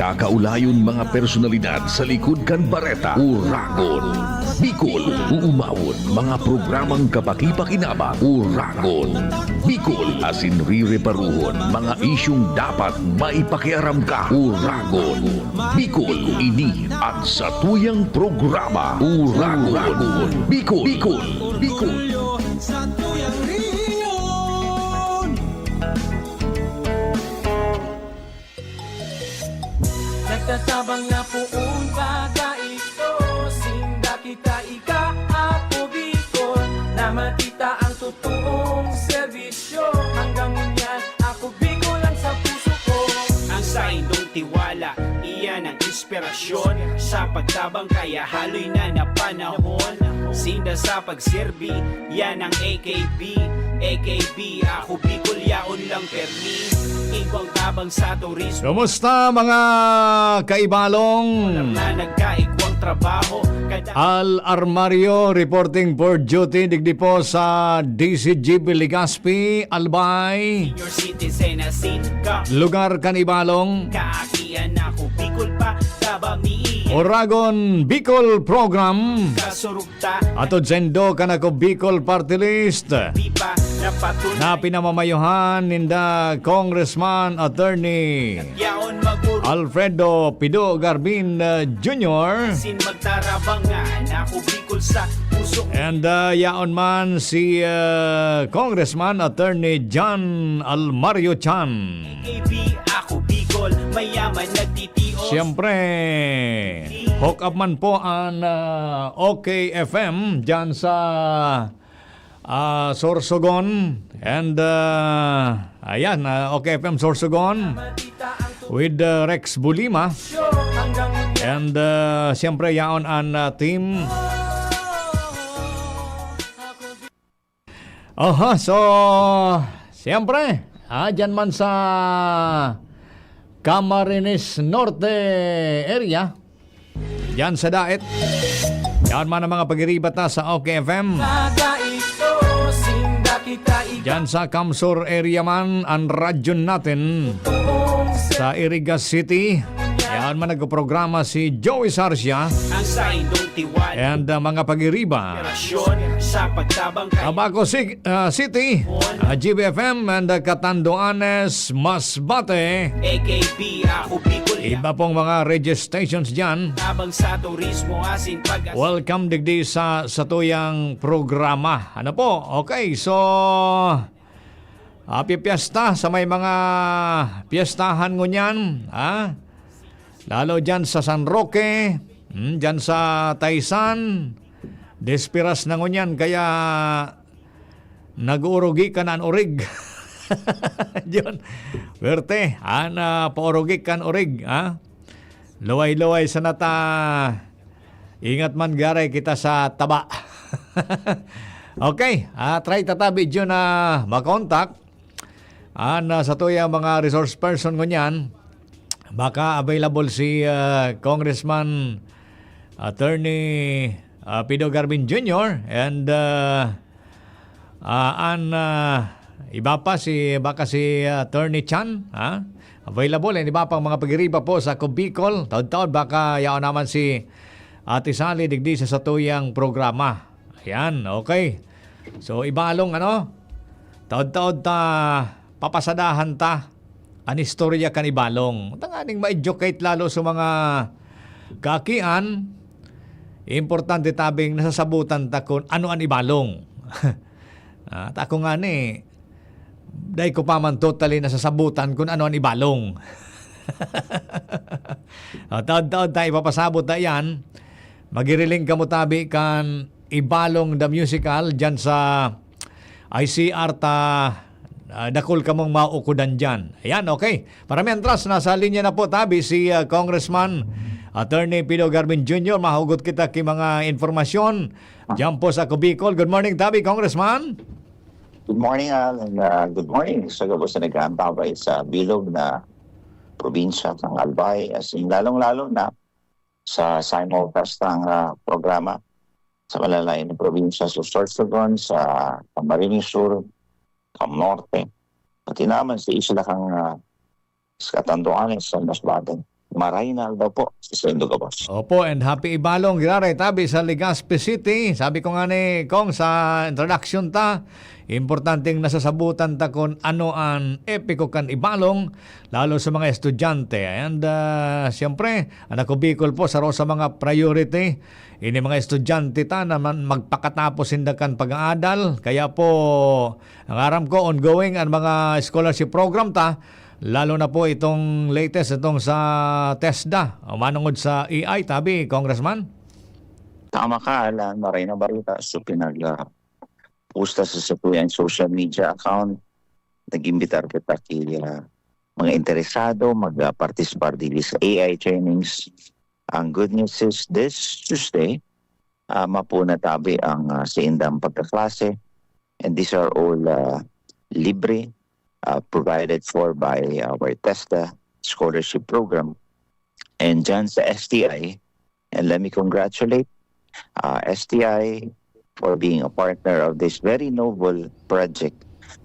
Nagkakaulayon mga personalidad sa likod kan bareta. Uragon, Bicol, uumawon mga programang kapaki-pakinabang. Uragon, Bicol, asin rireparuhon mga isyong dapat maipakiaram ka. Uragon, Bicol, ini at sa tuyang programa. Uragon, Bicol, Bicol, Bicol. Sa tuyang riyon. Nagtatabang na puun baga ito. Sinda kita ika ako Bicol. Na matita ang totoong serbisyo. Hanggang ngunyan ako Bicol ang sa puso ko. Ang sa indong tiwala, iyan ang inspirasyon. Sa pagtabang kaya haloy na na panahon. Sinda sa pagserbi, yan ang AKB. AKB, ako Bicol, yaon lang permi. Ibang tabang sa turismo. Kumusta mga kaibalong? Na nagkaigwang trabaho. Al Armario reporting for duty digdi po sa DCGP Legazpi, Albay. Senior citizen asin ka. Lugar kanibalong. Kaakian ako Bicol pa, kabami. Uragon Bicol Program. Kasurugta, Atod sendo kanako Bicol Party List. di pa napatunay. Na pinamamayuhan ninda Congressman Attorney Yaon maguro. Alfredo Pido Garbin Jr. Sin magtarabangan ako Bicol sa puso. And yaon man si Congressman Attorney John Almario Chan. AB, ako Bicol, mayaman nagtitios. Siyempre, hook up man po ang OKFM dyan sa Sorsogon. And ayan, OKFM Sorsogon with Rex Bulima. Hanggang ngunyan And siyempre yaon ang team. Aha, so siyempre, dyan man sa Camarines Norte area, dyan sa Daet, yan man ang mga pag-iribat na sa OKFM. baga ito. Sinda kita ika Dyan sa Camsur area man, ang radyo natin toong sa Irigas City. Yan man nagprograma si Joey Sarcia Ang sa indong tiwala. and mga pag-iriba. Operasyon sa pagtabang kay Abaco City, GBFM and Catanduanes, Masbate. AKB, ako Bicol. Iba pong mga radio stations dyan. Tabang sa turismo asin pag Welcome digdi sa tuyang programa. Ano po? Okay, so happy piyesta sa may mga piyestahan ngunyan. Lalo dyan sa San Roque, dyan sa Taysan, Despiras na ngunyan, kaya nag-urugi ka na ang urig. Diyon, werte, paurugi ka ang urig. Luway-luway sa nata, ingat man garay kita sa taba. Okay, try tatabi dyan na makontak. Sa tuya mga resource person ngunyan, baka available si Congressman Attorney Pido Garbin Jr. and iba pa baka si Attorney Chan, available, and iba pang mga pag-iriba po sa Bicol. Taon-taon baka yaon naman si Ate Sally digdi sa tuyang programa. Ayan, okay. So ibalong taon-taon papasadahan ta ang istorya kanibalong. Tanganing ma-educate lalo sa mga kakian. Importante tabing nasasabutan ta kung ano ang ibalong. Tako nga ni, dahil ko pa man totally nasasabutan kung ano ang ibalong. Taon-taon tayo ipapasabot na yan. Magiriling ka mo tabi kan ibalong the musical dyan sa ICR ta. Dakol ka mong maukudan dyan. Ayan, okay. Para mientras, nasa linya na po tabi si Congressman Attorney Pido Garbin Jr. Mahugot kita ki mga informasyon dyan po sa Bicol. Good morning, tabi, Congressman. Good morning, Al, and good morning sa gabos na nag-aambabay sa bilog na probinsya ng Albay, as in lalong-lalo na sa simulcast ng programa sa malalaking na probinsya sa Sorsogon, sa Camarines Sur, Cam Norte, pati naman sa isla kang Catanduanes sa Masbate. Maraynal daw po sa Sendo Gabos. Opo, and happy Ibalong, Girare, tabi sa Legazpi City. Sabi ko nga ni Kong sa introduction ta, importanteng nasasabutan ta kung ano ang epiko kan Ibalong, lalo sa mga estudyante. And siyempre, anak ko Bicol po, saro sa mga priority. Ini mga estudyante ta naman magpakatapos hindakan pag-aadal. Kaya po, ang aram ko, ongoing ang mga scholarship program ta, lalo na po itong latest itong sa TESDA, manungod sa AI, tabi, Congressman? Tama ka, Alan. Marayna Barita. So pinag-posta sa Satuyan social media account. Nag-imbitar kita kay mga interesado mag-participar dili sa AI trainings. Ang good news is this Tuesday, mapuna tabi ang sa indang pagkaklase. And these are all libre, provided for by our TESDA scholarship program. And dyan sa STI, and let me congratulate STI for being a partner of this very noble project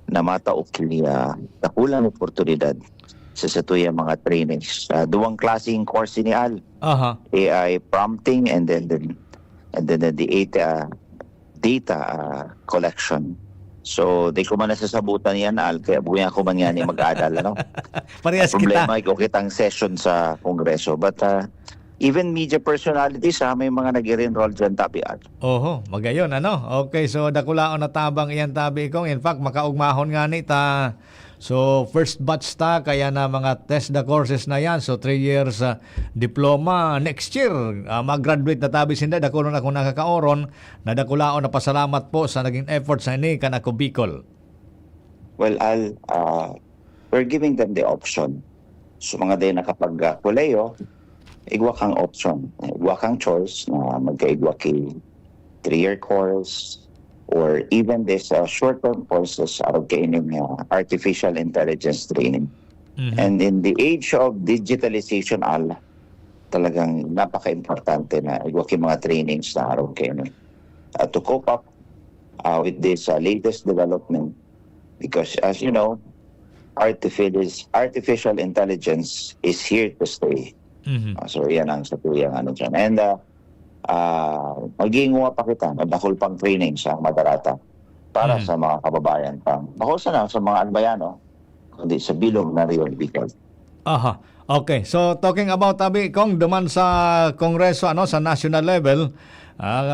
na mataok nakulang oportunidad sa satuyang mga trainings. Duwang klaseng course ni Al. AI prompting and then the data collection. So, di ko man nasasabutan yan, Al, kaya buhay ako man yan mag-aadal, ano? Parehas Problema, kita. ikaw kitang session sa Kongreso. But even media personalities, may mga nag-enroll dyan, tabi, Al. Oho, magayon, ano? Okay, so dakulaon na tabang iyan tabi Kong. In fact, makaugmahon nga ni ta. So, first batch ta, kaya na mga TESDA courses na yan. So, 3 years diploma. Next year, mag-graduate na tabi sinda. Dakulon ako nakakaoron. Na dakulaon na pasalamat po sa naging effort sa ini kan ako Bicol. Well, Al, we're giving them the option. So, mga din nakapag-kuleyo, igwa kang option. Igwa kang choice na magkaigwa kay 3-year course, or even this short-term courses araw kaining artificial intelligence training. And in the age of digitalization, Al, talagang napaka-importante na iwaki mga trainings na araw kaining to cope up with this latest development. Because as you know, artificial intelligence is here to stay. So yan ang satuyang ano dyan. And maging pa kita, madakol pang training sa Madarata para sa mga kababayan pang bakol sa mga albayano, kundi sa bilog na Rio Bicol. Aha. Okay. So talking about tabi Kong duman sa Kongreso ano sa national level,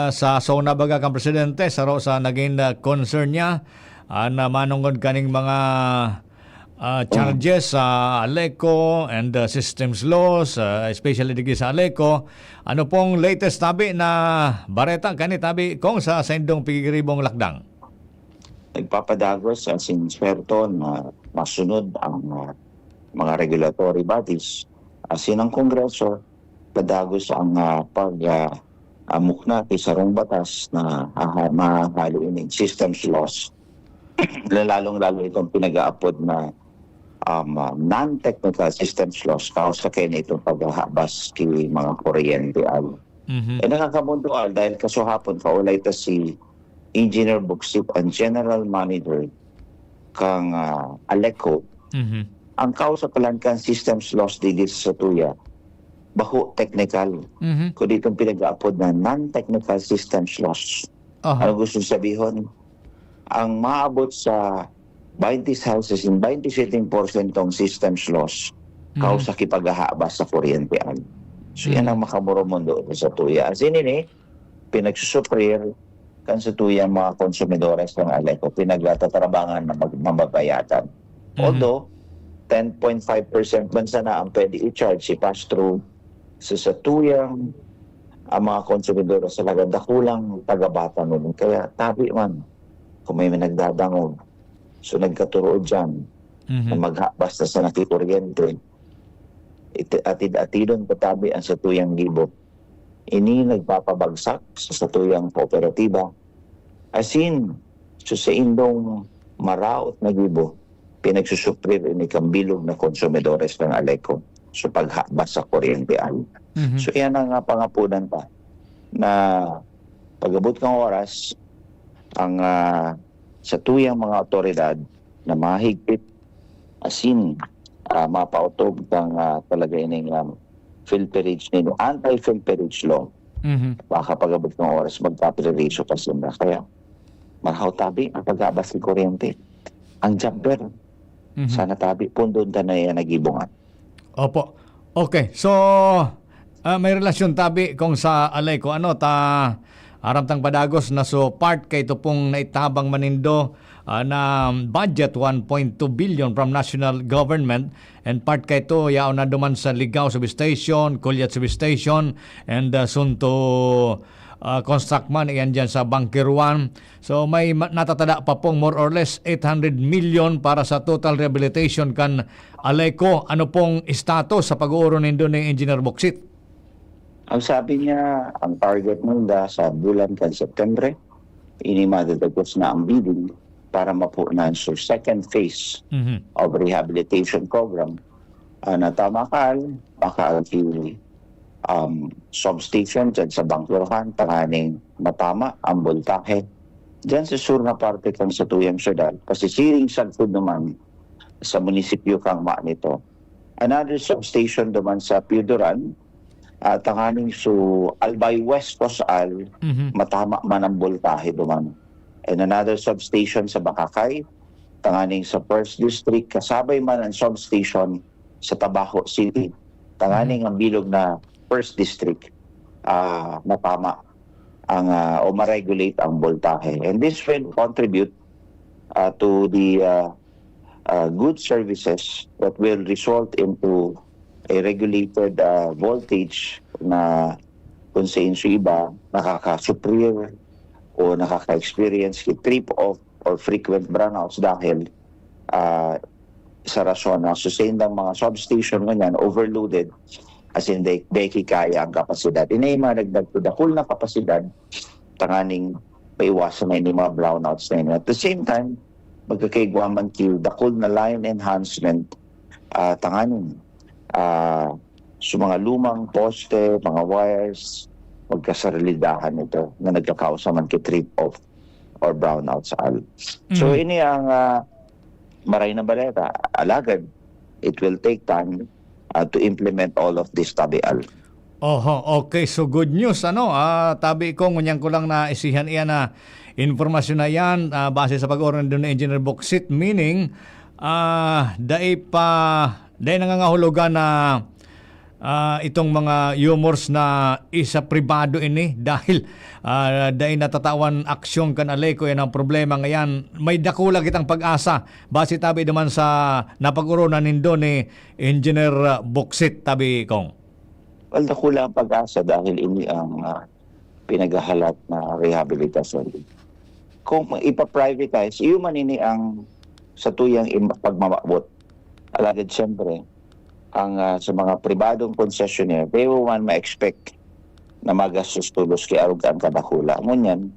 sa SONA baga kang presidente saro sa naging concern niya na manungod kaning mga charges sa ALECO and systems laws, especially digi sa ALECO. Ano pong latest tabi na bareta kani tabi Kong sa sendong pigiribong lakdang? Nagpapadagos ang sinswerto na masunod ang mga regulatory bodies. Asin ang Kongreso, padagos ang pag-amukna sa sarong batas na mahaluin systems laws. Lalong-lalo itong pinag-aapod na non-technical systems laws kausa kayo na itong paghahabas kay mga kuryente al. Nakakamundo al dahil kasuhapon kaulay ta si Engineer Buksip ang General Manager kang ALECO. Ang kausa palang kan systems laws dito sa tuya baho technical. Kundi itong pinag-aapod na non-technical systems laws. Ano gusto sabihin? Ang maabot sa 20 houses in 27% tong systems laws kausa kipaghahabas sa kuryente al. So yan ang makamuro mundo sa tuya. As in pinagsusuprir kan sa tuya mga konsumidores ng ALECO pinagtatarabangan na mababayatan. Although 10.5% man sana ang pwede i-charge i-pass through sa tuyang ang mga konsumidores sa laganda kulang tagabata nun. Kaya tabi man kung may nagdadangog. So nagkaturo dyan na basta sa nakikuryente atid-atidon patabi ang satuyang gibo. Ini nagpapabagsak sa satuyang kooperatiba. Asin, so sa indong maraot na gibo, pinagsusuprir ini kambilog na konsumidores ng ALECO so paghabas sa kuryente al. So yan ang pangapunan pa na pag-abot ng oras ang sa tuyang mga otoridad na mahigpit asin mapautog ng talaga ining filterage nino, anti-filterage law. Mhm. Baka pag-abot ng oras, magpa-preratio pa sila. Kaya, marhaw tabi, ang pag-abas ng kuryente. Ang jumper, Mhm. sana tabi, pundon na yan nagibungan. Opo. Okay. So, may relasyon tabi kung sa alay ko ano aram tang padagos na so part kay ito pong naitabang manindo na budget 1.2 billion from national government and part kay ito yaon na duman sa Ligao Substation, Kulyat Substation and soon to construct man iyan dyan sa Bangkiruan. So may natatada pa pong more or less 800 million para sa total rehabilitation kan Aleko. Ano pong status sa pag-uuro nindo ni Engineer Boksit? Ang sabi niya, ang target nila sa bulan kan September, ini madadagos na ang bidding para mapunan sa second phase Mhm. of rehabilitation program. Natamakal, baka substation dyan sa Bangkiruan, taraning matama ang voltahe. Dyan sa sur na parte kang sa tuyang syudad, kasi siring sagpod naman sa munisipyo kang nito. Another substation naman sa Piuduran, tanganing su Albay West Posal, Mhm. matama man ang voltahe naman. And another substation sa Bakakay, tanganing sa First District, kasabay man ang substation sa Tabaco City, tanganing ang bilog na First District, matama ang o ma-regulate ang voltahe. And this will contribute to the good services that will result into a regulated voltage na kung sa inyo iba nakaka-superior o nakaka-experience trip off or frequent brownouts dahil sa rason na sustain ng mga substation ganyan overloaded as in they kaya ang kapasidad. Inay madagdag to the full na kapasidad tanganing paiwasan na yung mga brownouts na yun. At the same time, magkakaigwaman kill the cool na line enhancement tanganing sa mga lumang poste, mga wires, magkasarilidahan ito na nagkakausa man trip off or brownout sa al. So ini ang maray na baleta. Alagad, it will take time to implement all of this tabi-al. Oho, okay. So good news tabi ko ngunyang ko lang na isihan iyan na informasyon na yan base sa pag-oran doon ng Engineer Boksit, meaning dahil nangangahulugan na itong mga humors na isa pribado ini dahil dahil natatawan aksyon kan Aleko yan ang problema ngayon. May dakula kitang pag-asa base tabi naman sa napag-urunan nindo ni Engineer Boksit tabi kong. Well, dakula ang pag-asa dahil ini ang pinagahalat na rehabilitasyon. Kung ipa-privatize, iyon ini ang sa tuyang pagmamabot. Alagad siyempre, ang sa mga pribadong concessionaire, they will man ma-expect na magastos tulos kay arugan kadakula. Ngunyan,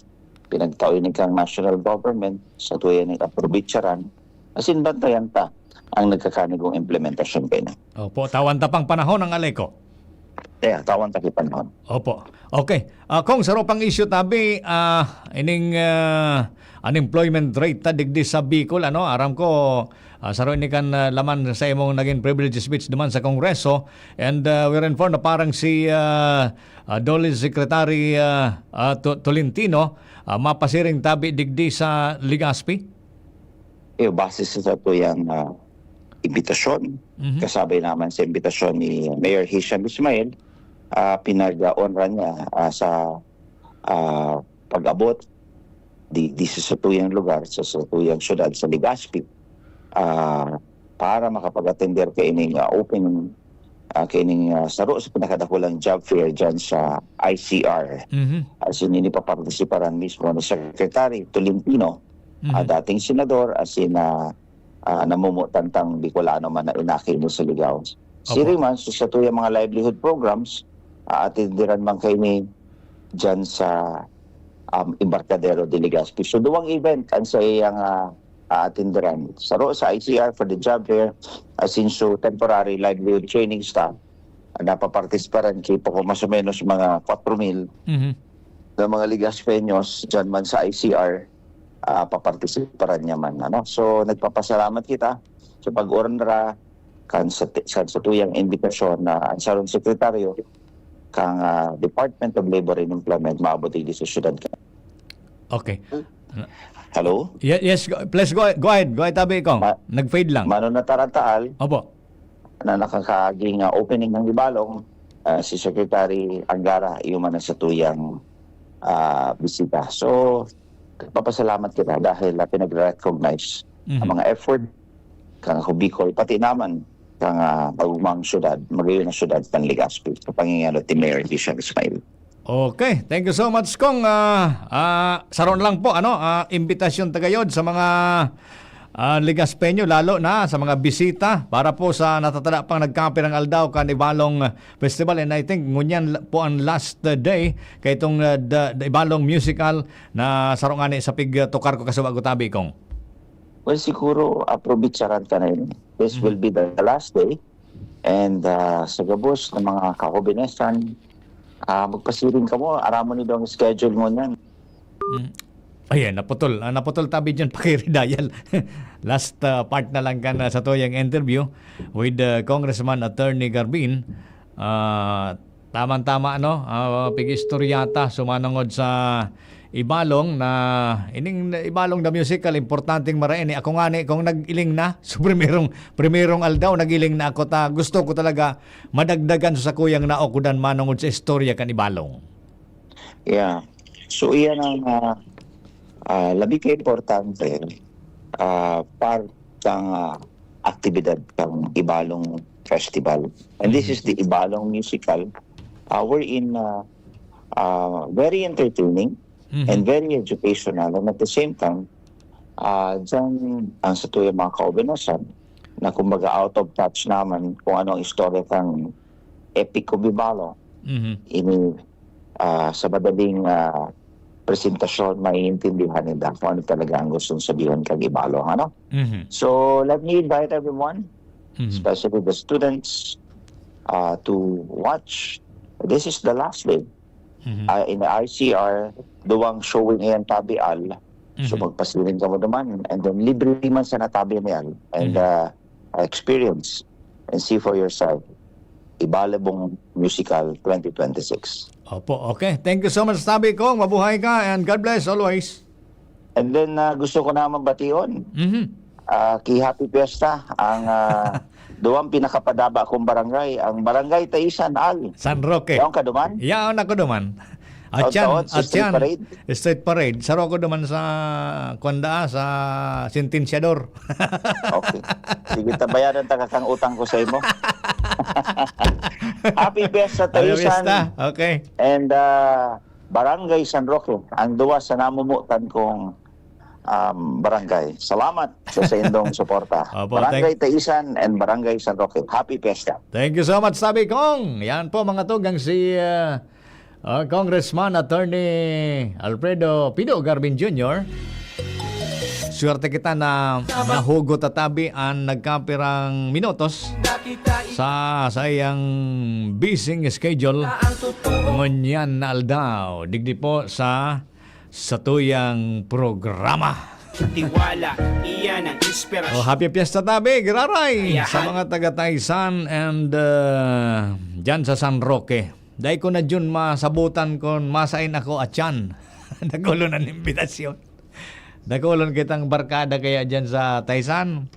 pinagtawin kang national government sa tuyan ng aprobitsaran, asin bantayan ta ang nagkakanigong implementasyon kayo na. Opo, tawan tapang panahon ng Aleko. Kaya, tawan ta kipanahon. Opo. Okay. Kung sa ropang issue tabi, ining unemployment rate ta digdi sa Bicol, aram ko, saro ini kan laman sa imong naging privilege speech naman sa Kongreso and we're informed na parang si Dole Secretary Tolentino mapasiring tabi digdi sa Legazpi. Base sa tuyang imbitasyon, kasabay naman sa imbitasyon ni Mayor Hisham Ismail, pinag-onra niya sa pag-abot di sa tuyang lugar, sa tuyang syudad sa Legazpi, para makapag-attender kay ining open kaining saro sa pinakadakulang job fair dyan sa ICR. As in, ini papartisiparan mismo ni Secretary Tolentino, dating senador, as in namumutantang Bicolano man na inaki mo sa Ligao. Siriman, sa tuyang mga livelihood programs, atindiran man kayo ni dyan sa Embarcadero de Legazpi. So, duwang event ang sa iyang atindiran. Saro sa ICR for the job fair, as in so temporary livelihood training staff, napapartisiparan kay po mas o menos mga 4,000 na mga Legazpeños dyan man sa ICR, papartisiparan niya man. So, nagpapasalamat kita sa pag-ornra sa tuyang indikasyon na ang sarong sekretaryo kang Department of Labor and Employment maabot di sa syudad. Okay. Hello? Yes, please go ahead. Go ahead, Tabi Kong. Nag-fade lang. Mano na tarantaal Opo. na nakakaging opening ng Ibalong, si Secretary Angara iuman na sa tuyang bisita. So, papasalamat kita dahil pinag-recognize ang mga effort kang Bicol, pati naman kang pagumang syudad, magayon na syudad ng Legazpi sa pangingalo ti Mayor Dician Ismail. Okay, thank you so much Kong. Saron lang po imbitasyon tagayod sa mga Legazpeño lalo na sa mga bisita para po sa natatada pang nagkampi ng Aldao kan Ibalong Festival, and I think ngunyan po ang last day kay itong the Ibalong musical na sarongani sa pig tukar ko kasubago Tabi Kong. Well, siguro aprobitsaran ka na yun. This will be the last day, and sa gabos ng mga kakobinesan, magpasiring ka mo, aramo ni daw ang schedule mo niyan. Ayan, naputol. Naputol Tabi dyan, pakiridayal. Last part na lang kan sa toyang interview with Congressman Attorney Garbin. Tama-tama, pigistoryata sumanangod sa Ibalong na ining Ibalong the musical importanteng marain ako nga ni kung nagiling na so primerong aldaw nagiling na ako ta gusto ko talaga madagdagan sa kuyang naokudan manungod sa istorya kan Ibalong. Yeah. So iyan ang labi ka importante part ng aktibidad ng Ibalong Festival. And this is the Ibalong musical. We're in very entertaining and very educational, and at the same time dyan ang sa tuyang mga kaubinasan na kumbaga out of touch naman kung ano ang istorya kang epic o Bibalo ini sa madaling presentasyon maiintindihan nila kung ano talaga ang gustong sabihin kang Ibalo. So let me invite everyone, especially the students, to watch. This is the last day. In the ICR, duwang showing iyan Tabi Al. So magpasiling ka mo naman. And then libre man sa natabi niyan. And experience and see for yourself Ibalong Musical 2026. Opo, okay. Thank you so much Tabi Kong. Mabuhay ka and God bless always. And then gusto ko na magbation. Kay Happy Fiesta ang duwang pinakapadaba kong barangay, ang Barangay Taisan Al. San Roque. Yaon ka duman? Yaon ako duman. Taon-taon sa Street Parade? Street Parade. Saro ko duman sa Kwanda, sa Sentenciador. Okay. Sige, tabayaran ta kakang utang ko sa imo. Happy Fiesta Taisan. Okay. And Barangay San Roque, ang duwa sa namumutan kong barangay. Salamat sa indong suporta. Barangay Taisan and Barangay San Roque. Happy Fiesta. Thank you so much, Tabi Kong. Yan po mga tugang si Congressman Attorney Alfredo Pido Garbin Jr. Swerte kita na nahugot at Tabi ang nagkapirang minutos sa iyang busy schedule ngunyan na aldaw. Digdi po sa tuyang programa. Tiwala, iyan ang inspirasyon. Happy Fiesta Tabi, giraray sa mga taga-Taisan and dyan sa San Roque. Dahil ko na dyan masabutan kung masain ako at yan. Nagulo ng imbitasyon. Nagulo kitang barkada kaya dyan sa Taisan.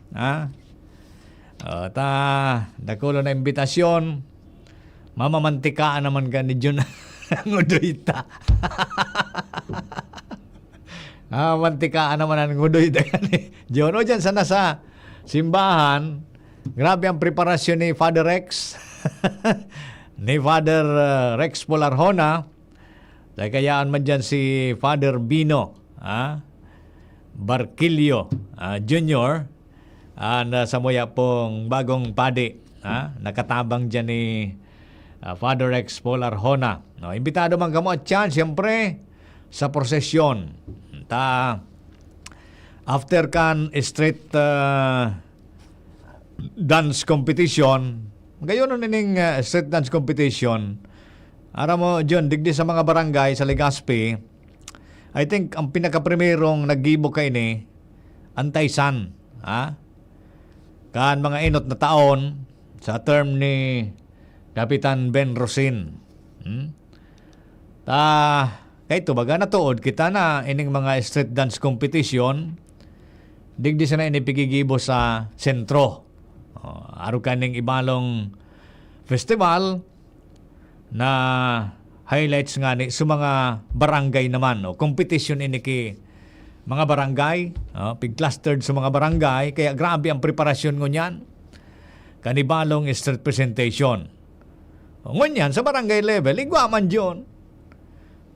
Nagulo na imbitasyon. Mamamantikaan naman ka ni dyan ang udoyta. Mantikaan naman ang udoyta. Diyon o dyan sa nasa simbahan. Grabe ang preparasyon ni Father Rex. Ni Father Rex Polarhona. Dahil kayaan man dyan si Father Bino Barquillo Jr. Sa muya pong bagong padi. Nakatabang dyan ni Father Rex Polarhona. Imbitado man kamo at yan, siyempre, sa prosesyon. After kan street dance competition, gayon nining street dance competition, ara mo, John, digdi sa mga barangay sa Legazpi, I think ang pinakaprimerong naggibo kay ni Antaysan. Kaan mga inot na taon sa term ni Kapitan Ben Rosin. Kaya ito baga natuod kita na ining mga street dance competition digdi sa na inipigigibo sa sentro. Aro kaning ibalong festival na highlights nga ni sa mga barangay naman. Competition ini ki mga barangay, pig-clustered sa mga barangay, kaya grabe ang preparasyon ngunyan. Kanibalong street presentation. Ngunyan, sa barangay level, igwaman dyan.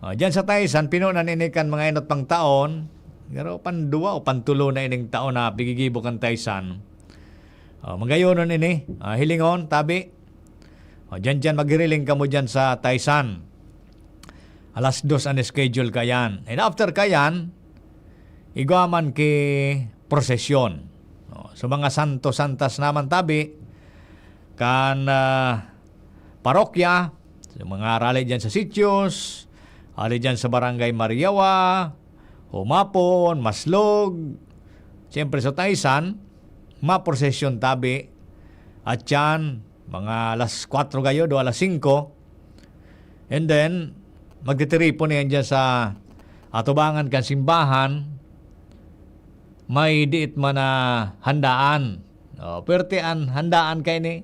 Diyan sa Taysan, pinunan inikan mga inot pang taon, pero pandua o pantulo na ining taon na pigigibo kan Taysan. Magayonon ini, hilingon, tabi. Diyan magiriling ka mo dyan sa Taysan. Alas 2 ang schedule kayan. And after kayan, igwaman ki prosesyon. So mga santo-santas naman tabi, kan parokya, so mga rally dyan sa Sitios, rally dyan sa Barangay Mariawa, Humapon, Maslog, siyempre sa Taysan, maprosesyon tabi, at yan, mga alas 4 gayo, do alas 5, and then, magtitiripo na yan dyan sa atubangan kan simbahan, may diit man na handaan. Pertean, handaan kay ni.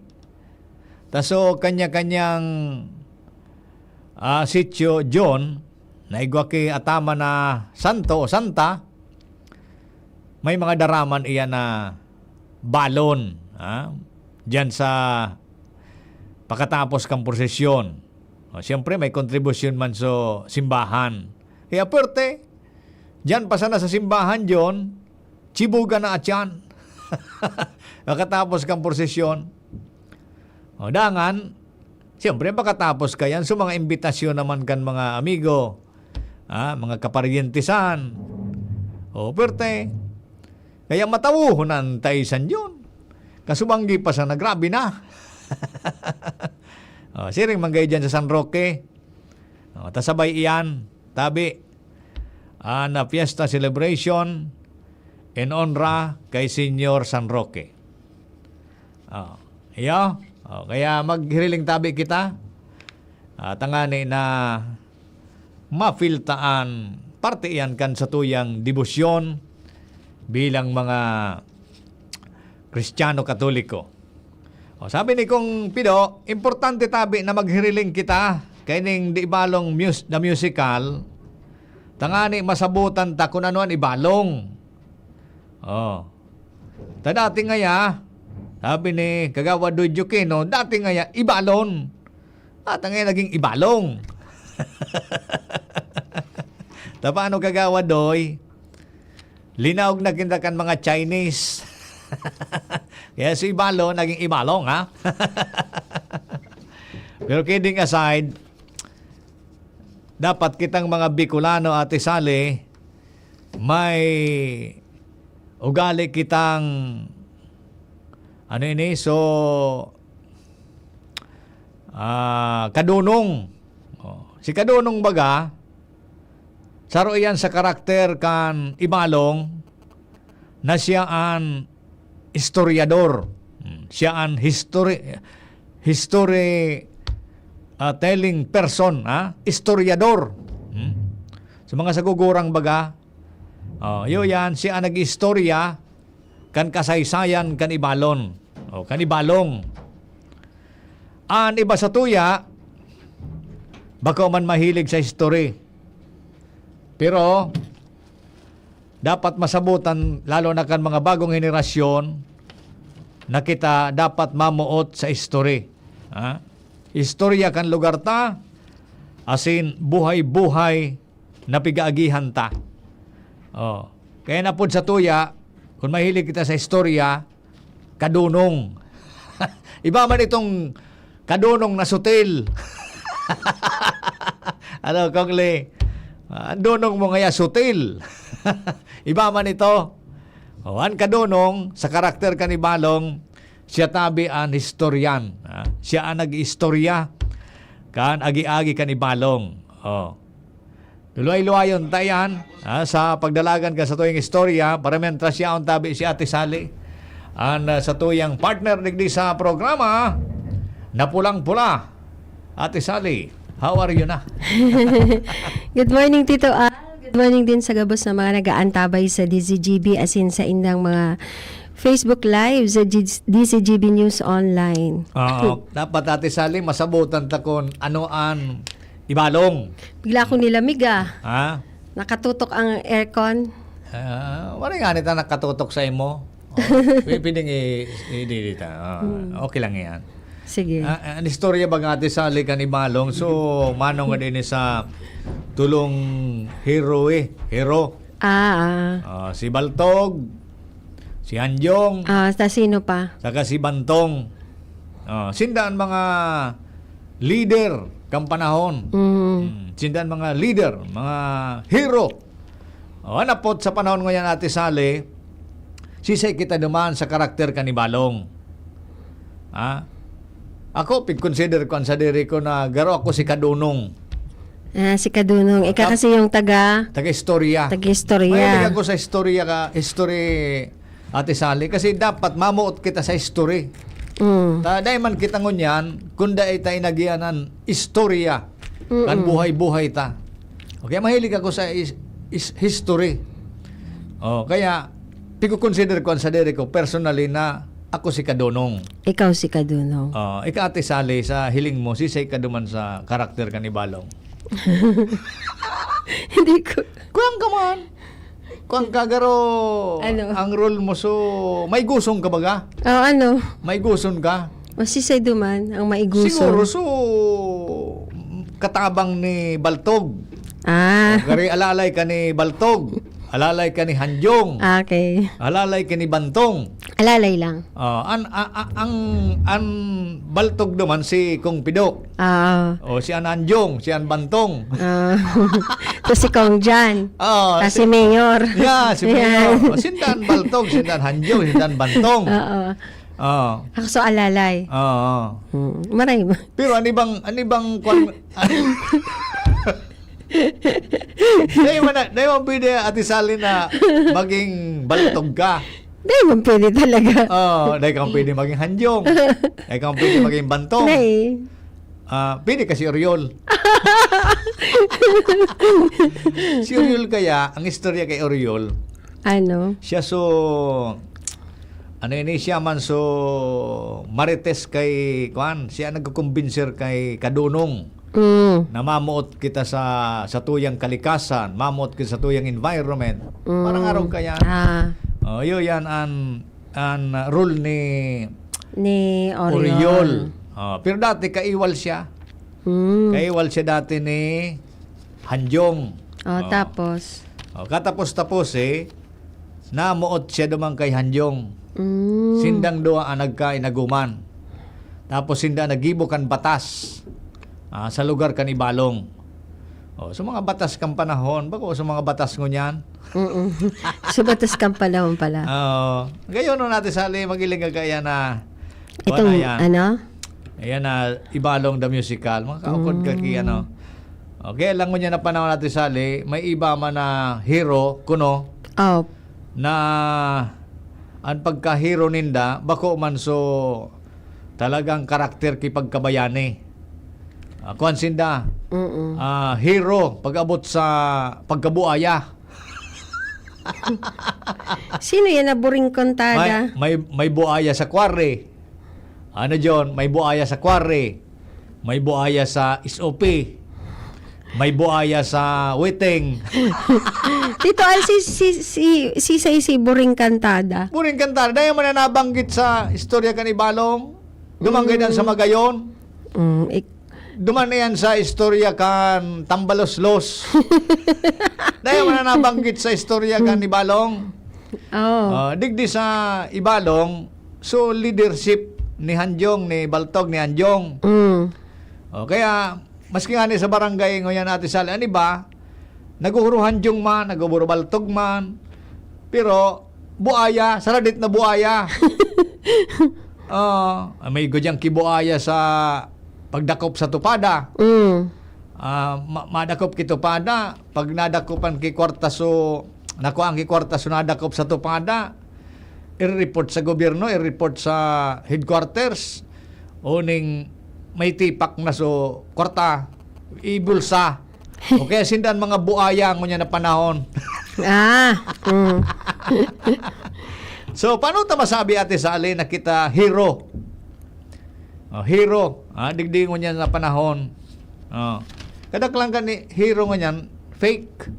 Taso kanya-kanyang sityo John, na igwa ki atama na santo o santa, may mga daraman iya na balon. Diyan sa pakatapos kang prosesyon. Siyempre may kontribusyon man so simbahan. Kaya perte, diyan pa sana sa simbahan John, chibuga na atyan. Nakatapos kang prosesyon. Dangan, siyempre pagkatapos kayan, so mga imbitasyon naman kan mga amigo, mga kaparientisan. Perte, kaya matawuhon ang Taysan yun. Kasubanggi pa sa nagrabi na. Siring manggay dyan sa San Roque. Tasabay iyan, tabi, na fiesta celebration in honra kay Senyor San Roque. Kaya maghiriling tabi kita. Tangani na mafiltaan parte iyan kan sa tuyang debosyon bilang mga Kristiyano Katoliko. Sabi ni kong Pido, importante tabi na maghiriling kita kay ning di ibalong na musical. Tangani masabutan ta kung ano ang ibalong. Ta dati ngaya, sabi ni Kagawa Doy Jukino, dati ngaya ibalon. At ngayon naging ibalong. Ta paano Kagawa Doy? Linaog na kintakan mga Chinese. Kaya si ibalon naging ibalong, ha? Pero kidding aside, dapat kitang mga Bicolano at Sali may ugali kitang kadunong. Si kadunong baga saro iyan sa karakter kan ibalong na siya an historiador. Siya an history telling person, historiador. Sa mga sagugurang baga, yan, siya nag-istorya kan kasaysayan kan ibalon. Kan ibalong. An iba sa tuya, baka man mahilig sa history. Pero, dapat masabutan, lalo na kan mga bagong henerasyon, na kita dapat mamuot sa history. Istorya kan lugar ta, asin buhay-buhay na pigaagihan ta. Kaya na po sa tuya, kung mahilig kita sa istorya, kadunong. Iba man itong kadunong na sutil. Kongli? Dunong mo ngaya sutil. Iba man ito. An kadunong, sa karakter kanibalong, siya tabi an historian. Siya an nag-istorya kan agi-agi kanibalong. Luay-luayon tayan sa pagdalagan ka sa tuwing istorya para mentras siya ang tabi si Ate Sali. sa tuyang partner digdi sa programa na pulang-pula. Ate Sally, how are you na? Good morning, Tito Al. Good morning din sa gabos na mga nag-aantabay sa DZGB as in sa indang mga Facebook Live sa DZGB News Online. Dapat Ate Sally, masabutan ta kon anoan ibalong. Bigla akong nilamig Ha? Nakatutok ang aircon. Wala nga nita nakatutok sa imo. Pwedeng i-delete. Okay lang yan. Sige. Ang istorya ba nga Ate Sally kan ibalong? So, manong nga din sa tulong hero. Si Baltog, si Hanjong, Sa sino pa? saka si Bantong. Sindaan mga leader kang panahon. Sindaan mga leader, mga hero. Napot sa panahon ngayon Ate Sally, sisay kita dumaan sa karakter kanibalong. Ako, pig-consider ko ang sadiri ko na garo ako si Kadunong. Si Kadunong. Ika kasi yung Taga-istorya. taga-istorya. Mahilig ako sa history Ate Sally kasi dapat mamuot kita sa history. Dahil man kita ngunyan, kunda ay tayo nagyanan istorya. Kan buhay-buhay ta. Okay, mahilig ako sa history. Kaya, pigo-consider ko ang sadiri ko personally na ako si Kadunong. Ikaw si Kadunong. Ika Ate Sally, sa hiling mo, sisay ka duman sa karakter kanibalong. Hindi ko. Kuang ka man. Kuang kagaro Ano? ang role mo so may gusong ka baga? May guson ka? Masisay duman ang maiguso. Siguro so katabang ni Baltog. Gari alalay ka ni Baltog. Alalay ka ni Hanjong. Okay. Alalay ka ni Bantong. Alalay lang. Ang Baltog naman si Kong Pidok. Si Ananjong, si Bantong. Tapos si Kong Jan. Si Mayor. Yeah, si Mayor. Sindan Baltog, sindan Hanjong, sindan Bantong. Ako so alalay. Maray mo. Pero ani bang Dahil mo pwede Ate Sally na maging Baltog ka. Dahil mo pwede talaga. Dahil ka pwede maging Hanjong. Dahil ka pwede maging Bantong. Pwede ka si Oriol. Si Oriol kaya, ang istorya kay Oriol, siya siya man marites kay siya nagkukumbinser kay Kadunong. Namamuot kita sa tuyang kalikasan, mamuot kita sa tuyang environment. Parang araw kaya. Yan ang rule ni Oriol. Pero dati kaiwal siya. Kaiwal siya dati ni Hanjong. Tapos Katapos namuot siya dumang kay Hanjong. Sindang doa ang nagkainaguman. Tapos sinda nagibukan batas sa lugar kanibalong. Sa mga batas kang panahon, bako sa mga batas ngunyan. sa batas kang panahon pala. Gayon natin Sally, magiling kaya na Itong ayan na Ibalong the Musical. Mga kaukod kaki Okay, lang ngunyan na panahon natin Sally, may iba man na hero kuno na ang pagka-hero ninda, bako man talagang karakter kipagkabayani. Kuan sinda. Hero pag-abot sa pagkabuaya. Sino yan na buring kontada? May buaya sa kware. John? May buaya sa kware. May buaya sa SOP. May buaya sa waiting. Tito Al, si buring kantada. Buring kantada. Dahil mo na nabanggit sa istorya kanibalong. Dumanggay sa Magayon. Duman na yan sa istorya kan Tambaloslos. Dahil mo na nabanggit sa istorya kan Ibalong. Digdi sa Ibalong, so leadership ni Hanjong, ni Baltog, ni Hanjong. Kaya, maski nga ni sa barangay ngayon natin sa ano ba, naguguro Hanjong man, naguguro Baltog man, pero buaya, saradit na buaya. May gudyang kibuaya sa pagdakop sa tupada. Madakop ki tupada, pag nadakopan ki kwarta so nakuha ang ki kwarta so nadakop sa tupada, i-report sa gobyerno, i-report sa headquarters, uning may tipak na so kwarta, ibulsa. O kaya sindan mga buaya ang na panahon. So, paano ta masabi, Ate Sally, na kita hero? Hero. Digdi mo niyan na panahon. Kadaklang ka ni hero nga niyan, fake.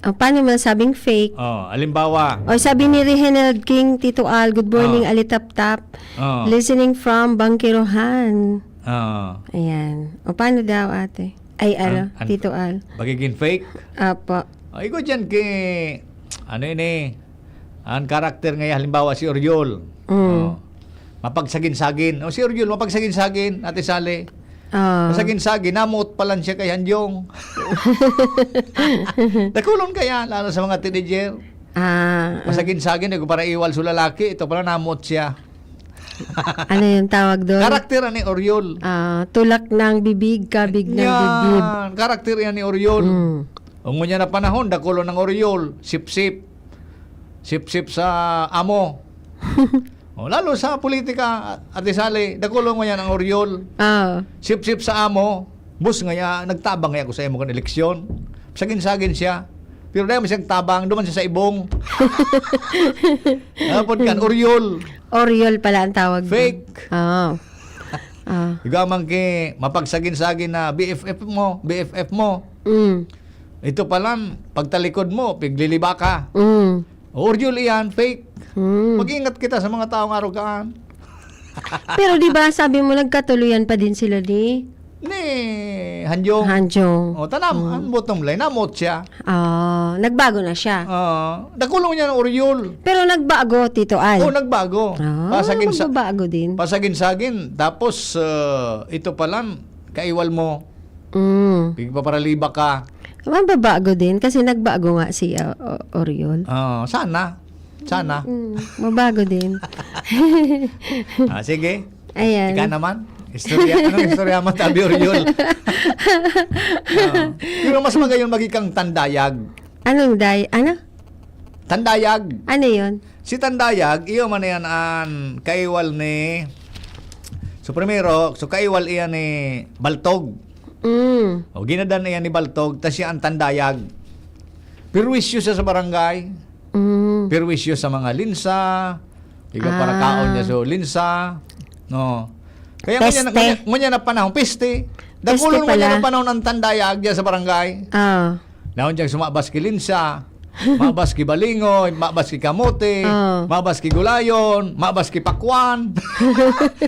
Paano masabing fake? Alimbawa. O sabi ni Reginald King, Tito Al, good morning, Alitap-tap. Listening from Bangkirohan. Ayan. O paano daw, ate? Ay, Tito Al. Bagiging fake? Apo. Ikaw dyan ano yun ang karakter ngayon, halimbawa si Oriol. Mapagsagin-sagin. Si Oriol, mapagsagin-sagin, Ate Sally. Masagin-sagin, namot pa lang siya kay Hanjong. Nakulon kaya, lalo sa mga teenager. Masagin-sagin, para iwal sa lalaki, ito pala namot siya. Ano yung tawag doon? Karakter ni Oriol. Tulak ng bibig, kabig ng dibdib. Karakter yan ni Oriol. Ang ngunya na panahon, dakulo ng Oriol, sip-sip. Sip-sip sa amo. Lalo sa politika, Ate Sally, dakulo ngunya ng Oriol. Sip-sip sa amo. Bus ngaya, nagtabang ngaya ko sa imo kan eleksyon. Sagin-sagin siya. Pero dahil siyang tabang, duman siya sa ibong. Napod kan, Oriol. Oriol pala ang tawag. Fake. Igamang mapagsagin-sagin na BFF mo. Ito palang, pagtalikod mo, pigliliba ka. Oriol iyan, fake. Mag-ingat kita sa mga taong arugaan. Pero di ba sabi mo nagkatuluyan pa din sila ni Hanjong. Hanjong. Bottom line, namot siya. Nagbago na siya. Nakulong niya ng Oriol. Pero nagbago, Tito Al. Nagbago. Magbabago din. Pasagin-sagin. Tapos, ito palang, kaiwal mo. Pagpaparaliba ka. Mababago din kasi nagbago nga si Oriol. Sana. Mabago din. Sige. Ayan. Ika naman. Anong istorya mo, tabi Oriol? Pero mas magayon magikang tandayag. Ano? Tandayag. Ano yun? Si Tandayag, iyo man yan ang kaiwal ni... So, primero, kaiwal iyan ni Baltog. Ginadan na yan ni Baltog, tas siya ang Tandayag. Perwisyo siya sa barangay. Perwisyo sa mga linsa. Para kaon niya so linsa. No. Kaya ngunya na panahon, piste. Dakulong ngunya na panahon ang Tandayag diya sa barangay. Naon diyang sumabas ki linsa. Mabas ki balingoy, mabas ki kamote, mabas ki gulayon, mabas ki pakwan,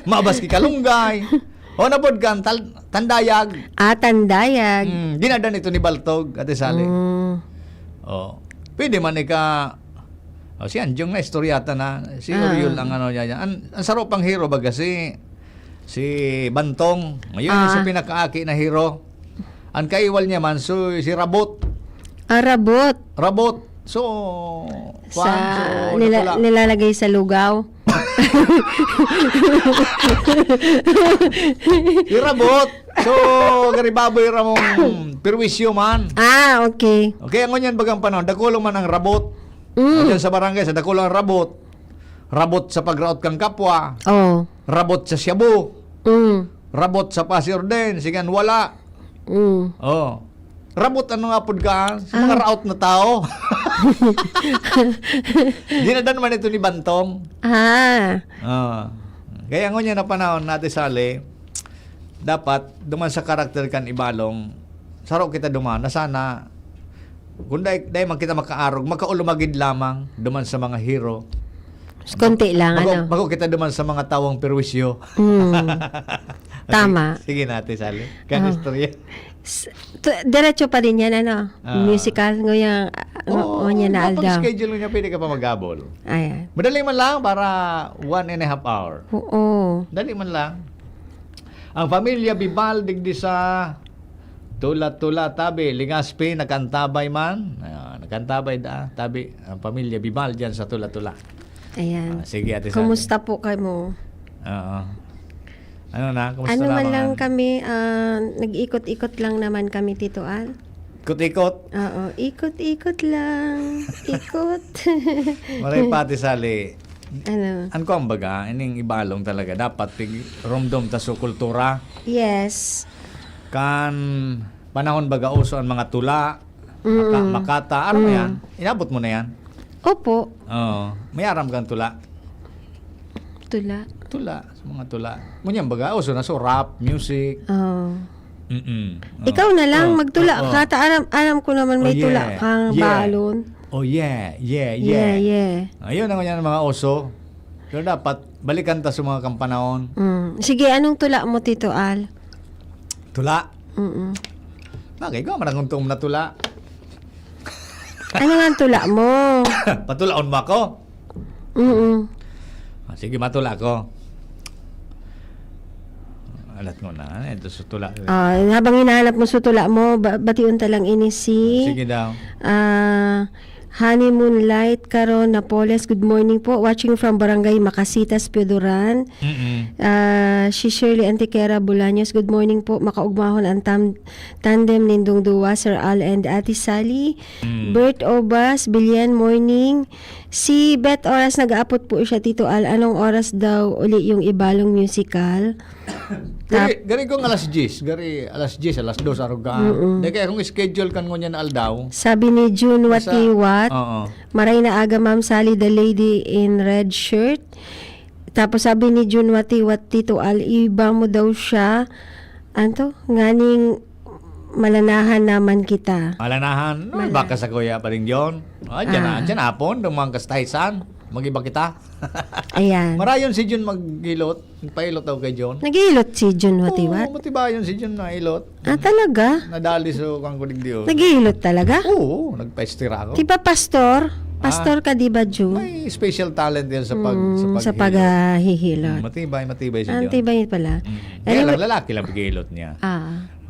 mabas ki kalunggay. Napod kan Tandayag. Tandayag. Ginadan ito ni Baltog, Ate Sally. Pwede man si Anjong na istoryata na. Si Oriol ang niya. Ang sarap pang hero baga si Bantong. Ngayon sa pinakaaki na hero. Ang kaiwal niya man si Rabot. Rabot. So, nilalagay sa lugaw. Irabot. So, garibaboy ramong perwisyo man. Okay. Okay, ang ngunyan bagang panahon, dakulong man ang rabot. Diyan sa barangay, sa dakulong ang rabot. Rabot sa pagraot kang kapwa. Rabot sa Shabu. Rabot sa Pasirden. Sigan wala. Rabot ano nga pod ka? Sa mga raot na tao. Dinadan man ito ni Bantong. Kaya ngunyan na panahon natin Sally, dapat duman sa karakter kan ibalong, saro kita duman na sana kung dahil kita makaarog, makaulumagid lamang duman sa mga hero. Konti lang, bago kita duman sa mga tawang perwisyo. Tama. Sige natin, Sally. Kan istorya. Diretso pa rin yan, musical, nguyang na aldaw. Schedule niya, pwede ka pa mag-abol. Ayan. Madali man lang para 1.5 hour. Dali man lang. Ang pamilya Bibal, digdi sa tula tabi, Lingaspi, nakantabay man. Nakantabay tabi. Ang pamilya Bibal dyan sa tula. Ayan. Sige, Ate Sally. Kumusta po kayo? Kumusta ano man naman? lang kami, nag-ikot-ikot lang naman kami, Tito Al. Ikot-ikot? Ikot-ikot lang. Ikot. Maray pa, Ate Sally. Ano? Ano ko ang baga, ining ibalong talaga. Dapat rumdom ta sa kultura. Yes. Kan panahon baga uso ang mga tula, makata, ano yan? Inabot mo na yan? Opo. Oo. May aram kang tula. Tula. Tula, sa mga tula. Ngunyan baga, uso na so rap, music. Oh. Mm-mm. Ikaw na lang, magtula Oo. ka. Alam ko naman may Oh, yeah. tula kang Yeah. balon. Oh yeah, yeah, Yeah, yeah. yeah. Ayun ang yan mga uso. Pero dapat balikan ta sa mga kampanahon. Sige, anong tula mo, Tito Al? Tula. Mm-mm. Bagay ko, mananguntong na tula. Ano nga ang tula mo? Patulaon mo ako? Mm-mm. Sige, matula ko. Alat mo na. Ito sa tula. Habang hinahanap mo sa tula mo, batiun talang ini si Sige daw. Honeymoon Light Caron Napoles. Good morning po. Watching from Barangay Macasitas, Pioduran. Mm-mm. Si Shirley Antiquera Bolaños. Good morning po. Makaugmahon ang tandem nindong duwa, Sir Al and Ate Sally. Bert Obas, Bilyan, morning. Si Beth Oras, nag-aapot po siya, Tito Al. Anong oras daw uli yung ibalong musical? Gari kong alas 10. Gari alas 10, alas 2 araw ka. Di kaya kung schedule kan ngunyan na aldaw. Sabi ni June Watiwat, Oo. maray na aga Ma'am Sally, the lady in red shirt. Tapos sabi ni June Watiwat, Tito Al, iba mo daw siya. Anto? Nganing malanahan naman kita. Malanahan. No, baka sa kuya pa rin yun. Diyan hapon. Dumang kastaysan. Mag-iba kita. Ayan. Marayon si Jun mag-ilot. Pailot daw kay John. Nag-iilot si June Watiwat? Oo, matibayon si Jun na ilot. Talaga? Nadali sa kang kulig diyo. Nag-iilot talaga? Oo, nagpa-estira ako. Di ba pastor? Pastor ka di ba, June? May special talent yan sa Sa paghihilot. Matibay si John. Antibay pala. Kaya lang lalaki lang bigilot niya.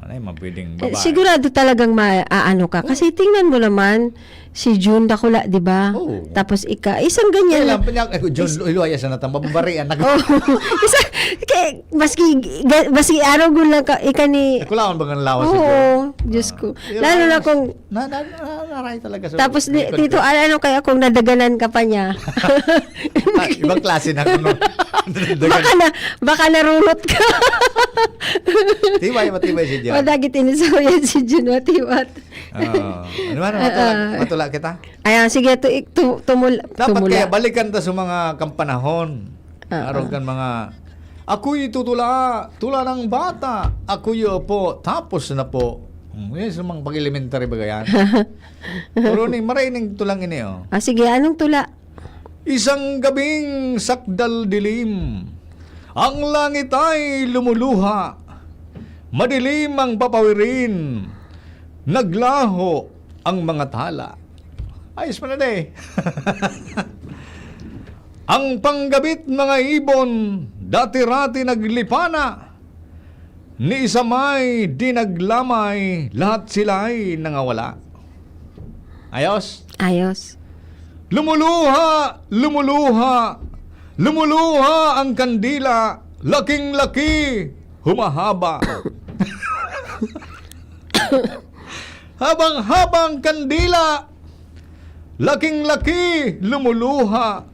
Ano yung mapwedeng babae? Sigurado talagang maaano ka. Kasi tingnan mo naman, si June Dakula, di ba? Oo. Tapos isang ganyan Kaya lang, John Iluaya sa natang bababarian. Baski araw gun lang ka, ni... Nakulaon ba ng lawas si John? Oo, Diyos ko. Lalo na kung... Naray talaga sa... Tapos, Tito, ano kaya kung nadaganan ka pa niya? Ibang klase na kuno. baka narunot ka. Matibay si John. Madagit inisawayan si June Watiwat. Ano ba? Matula kita? Ayan, sige, Dapat kaya balikan ta sa mga kampanahon. Araw kan mga ako'y tutula ng bata. Ako'y po tapos na po. Yan sa mga pag-elementary ba yan? Pero maraining tulang ini Sige, anong tula? Isang gabing sakdal dilim. Ang langit ay lumuluha. Madilim ang papawirin. Naglaho ang mga tala. Ayos pa na de. Ang panggabit mga ibon, dati-rati naglipana. Ni isa may dinaglamay, lahat sila ay nangawala. Ayos? Ayos. Lumuluha, lumuluha, lumuluha ang kandila, laking-laki, humahaba. Habang-habang kandila, laking-laki, lumuluha.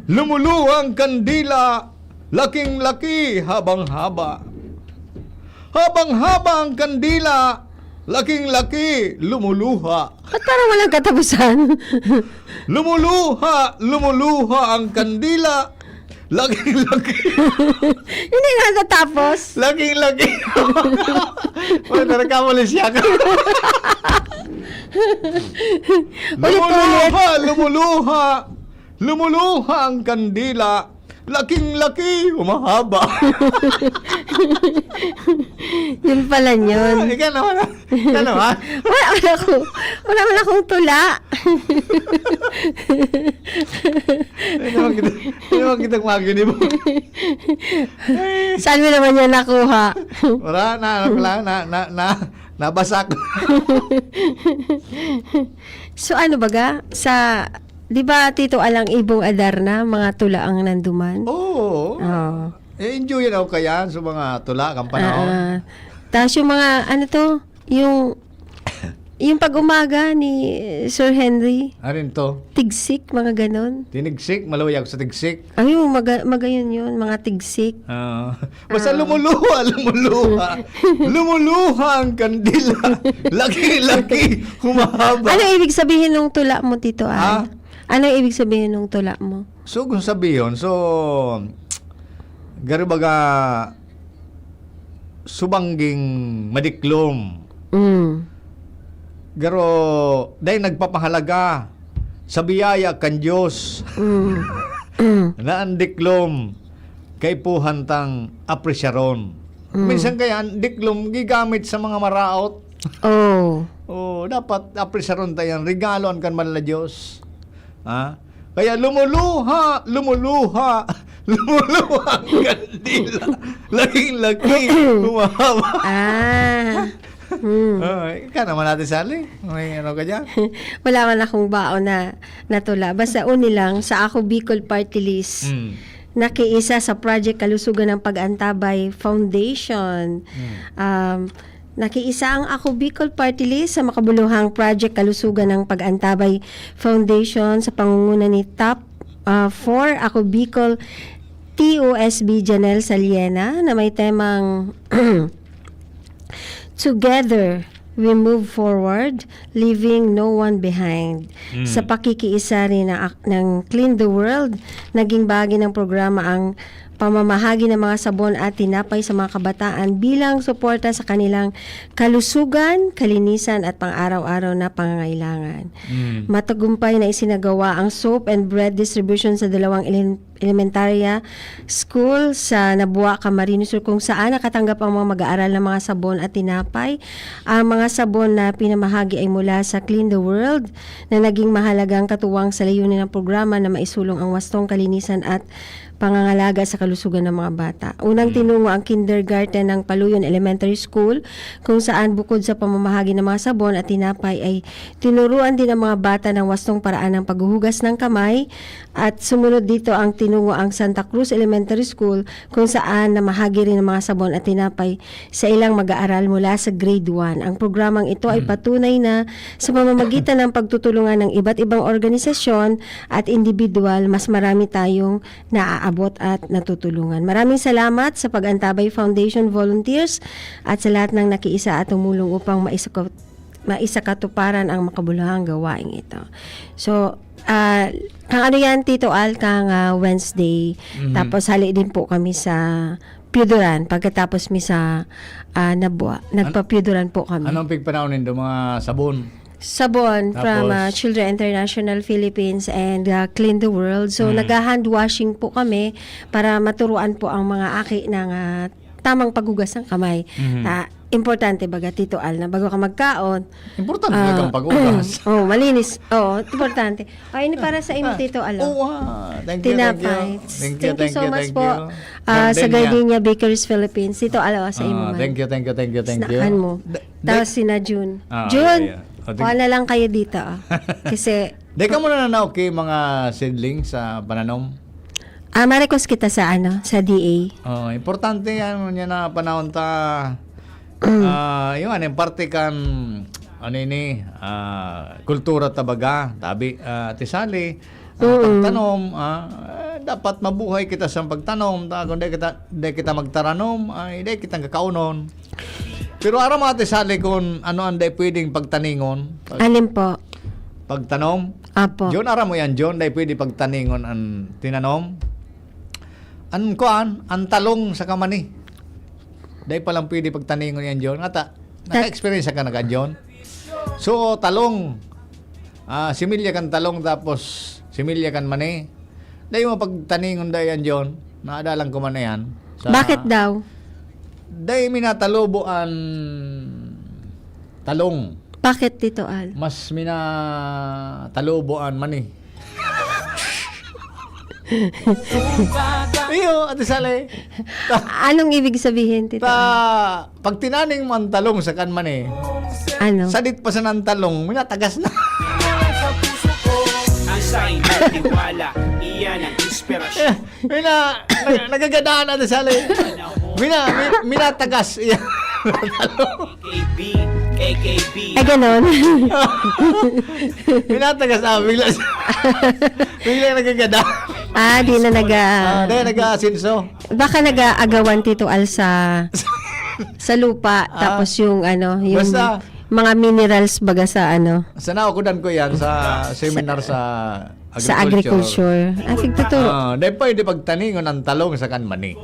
Lumuluha ang kandila, laking-laki, habang-haba. Habang-haba ang kandila, laking-laki, lumuluha. Ba't parang walang katapusan? Lumuluha ang kandila, laking-laki. Hindi nga natapos. Laking-laki. Wala na nagkamali siya ka. Lumuluha ang kandila, laking-laki, humahaba. Yun pala yun. Ikaw naman. Wala akong tula. Hindi naman kitang magini mo. Saan mo naman yan nakuha? Wala, nabasa ko. So ano baga? Di ba Tito Alang Ibong Adarna, mga tula ang nanduman? Oo. Oo. Enjoy ako kaya sa mga tula, kampanahon. Tapos yung mga, yung Yung pag-umaga ni Sir Henry, Arin to? tigsik, mga ganon. Tinigsik, maluyag sa tigsik. Ayun, magayon yun, mga tigsik. Basta lumuluha. Lumuluha ang kandila. Laki, humahaba. Ano ibig sabihin ng tula mo, Tito Ha? Al? Ano ibig sabihin ng tula mo? So, kung sabihin, garo baga, subangging madiklom. Garo, dahil nagpapahalaga sa biyaya kan Diyos na ang diklom kay puhantang apresyaron. Minsan kaya ang diklom gigamit sa mga maraot. Oh. Dapat apresyaron tayo. Regaloan kan man la Diyos. Ha? Kaya lumuluha ang kandila. Laking-laki. Humahaba. Ikaw naman natin, Sally. May ano ka dyan? Wala man akong baon na natula. Basta uni lang, sa Ako Bicol Party List, nakiisa sa Project Kalusugan ng Pag-antabay Foundation. Nakiisa ang Ako Bicol Party List sa makabuluhang Project Kalusugan ng Pag-antabay Foundation sa pangunguna ni Top 4 Ako Bicol TUSB Janelle Saliena na may temang Together, we move forward, leaving no one behind. Sa pakikiisa rin ng Clean the World, naging bahagi ng programa ang pamamahagi ng mga sabon at tinapay sa mga kabataan bilang suporta sa kanilang kalusugan, kalinisan at pang-araw-araw na pangangailangan. Matagumpay na isinagawa ang soap and bread distribution sa dalawang elementarya school sa Nabua, Camarines Sur, kung saan nakatanggap ang mga mag-aaral ng mga sabon at tinapay. Ang mga sabon na pinamahagi ay mula sa Clean the World na naging mahalagang katuwang sa layunin ng programa na maisulong ang wastong kalinisan at pangangalaga sa kalusugan ng mga bata. Unang tinungo ang kindergarten ng Paluyon Elementary School kung saan bukod sa pamamahagi ng mga sabon at tinapay ay tinuruan din ang mga bata ng wastong paraan ng paghuhugas ng kamay at sumunod dito ang tinungo ang Santa Cruz Elementary School kung saan namahagi rin ng mga sabon at tinapay sa ilang mag-aaral mula sa grade 1. Ang programang ito ay patunay na sa pamamagitan ng pagtutulungan ng iba't ibang organisasyon at individual, mas marami tayong naaabot at natutulungan. Maraming salamat sa Pag-antabay Foundation volunteers at sa lahat ng nakiisa at tumulong upang maisakatuparan ang makabuluhang gawain ito. So, kang ano yan, Tito Al, kang Wednesday. Tapos hali din po kami sa Pyuduran. Pagkatapos mi sa Nabua, nagpa-Pyuduran po kami. Anong pigpanaunin do mga sabon? Sabon from Tapos, Children International Philippines and Clean the World. So, nag-hand washing po kami para maturuan po ang mga aki ng tamang paghugas ng kamay. Importante baga, Tito Al, na bago ka magkaon. Importante talagang pag-ugas. Malinis. Importante. Ay, ini para sa imo, Tito Al. Thank you, Tinapay. Thank you so much po. Sa Gardenia Bakeries Philippines. Tito Al, sa imo man. Thank you. Snackan mo. Tapos si na June. June, wala lang kayo dito. Kasi, Di ka muna na okay mga seedlings sa pananom? ma-request kita sa DA. Importante yan na panahon ta. Yung parte kan kultura tabaga tabi tisali pagtanom dapat mabuhay kita sa pagtanom kung di kita magtaranom di kita kakaunon pero ara mga tisali kung ano anday pwedeng pagtaningon Alin po? pagtanom Apo. John ara mo yan John di pwede pagtaningon ang tinanom ang talong sa kamani dahil palang pwede pagtaningon yan, John. Naka-experience ka na ka, John. So, talong. Similya kan talong tapos similya kan mani. Dahil mo pagtaningon dahil yan, John. Naadalang ko man na yan. Bakit daw? Dahil minatalubo ang talong. Bakit, Tito Al? Mas minatalubo ang mani. Iyo, Ate Sally. Anong ibig sabihin, Tito Al? Pag tinaning mo ang talong sa kanman sadit pa sa ng talong, minatagas na. Ang sign ng tiwala, iyan ang inspirasyon. Nagagadaan, Ate Sally. Minatagas. Iyan. KB, AKB. Ay, ganon. Pinatagas bigla. Bigla nagagada. Di na Dahil nag-aasinso. baka nag-aagawan Tito Al sa lupa. Tapos yung yung Basta- mga minerals baga sa Sa naukudan ko yan sa seminar sa agriculture. Tigtuturo. Dahil pwede pagtaningon ang talong sa kanmani.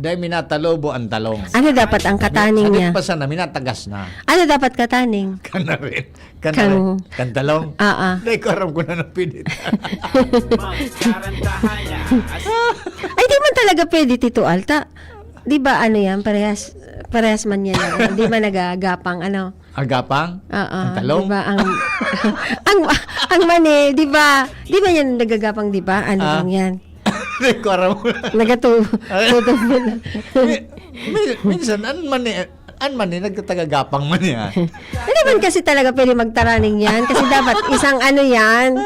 Dahil minatalobo ang talong. Ano dapat ang kataning niya? Hadit pa sana, minatagas na. Ano dapat kataning? Kana rin. Kan- Kantalong. Dahil ko aram ko na ng pinit. Magkarantahan na. Ay, di man talaga pwede, Tito Alta. Di ba yan? Parehas man yan. Di ba nagagapang Agapang? Ang talong? Diba, ang mani, di ba? Di ba yan nagagapang, di ba? Bang yan? Dahil ko aram ko na. Nagatuto mo na. Minsan, an man nagtatagagapang man yan. Hindi man kasi talaga pwede magtaraning yan. Kasi dapat isang yan.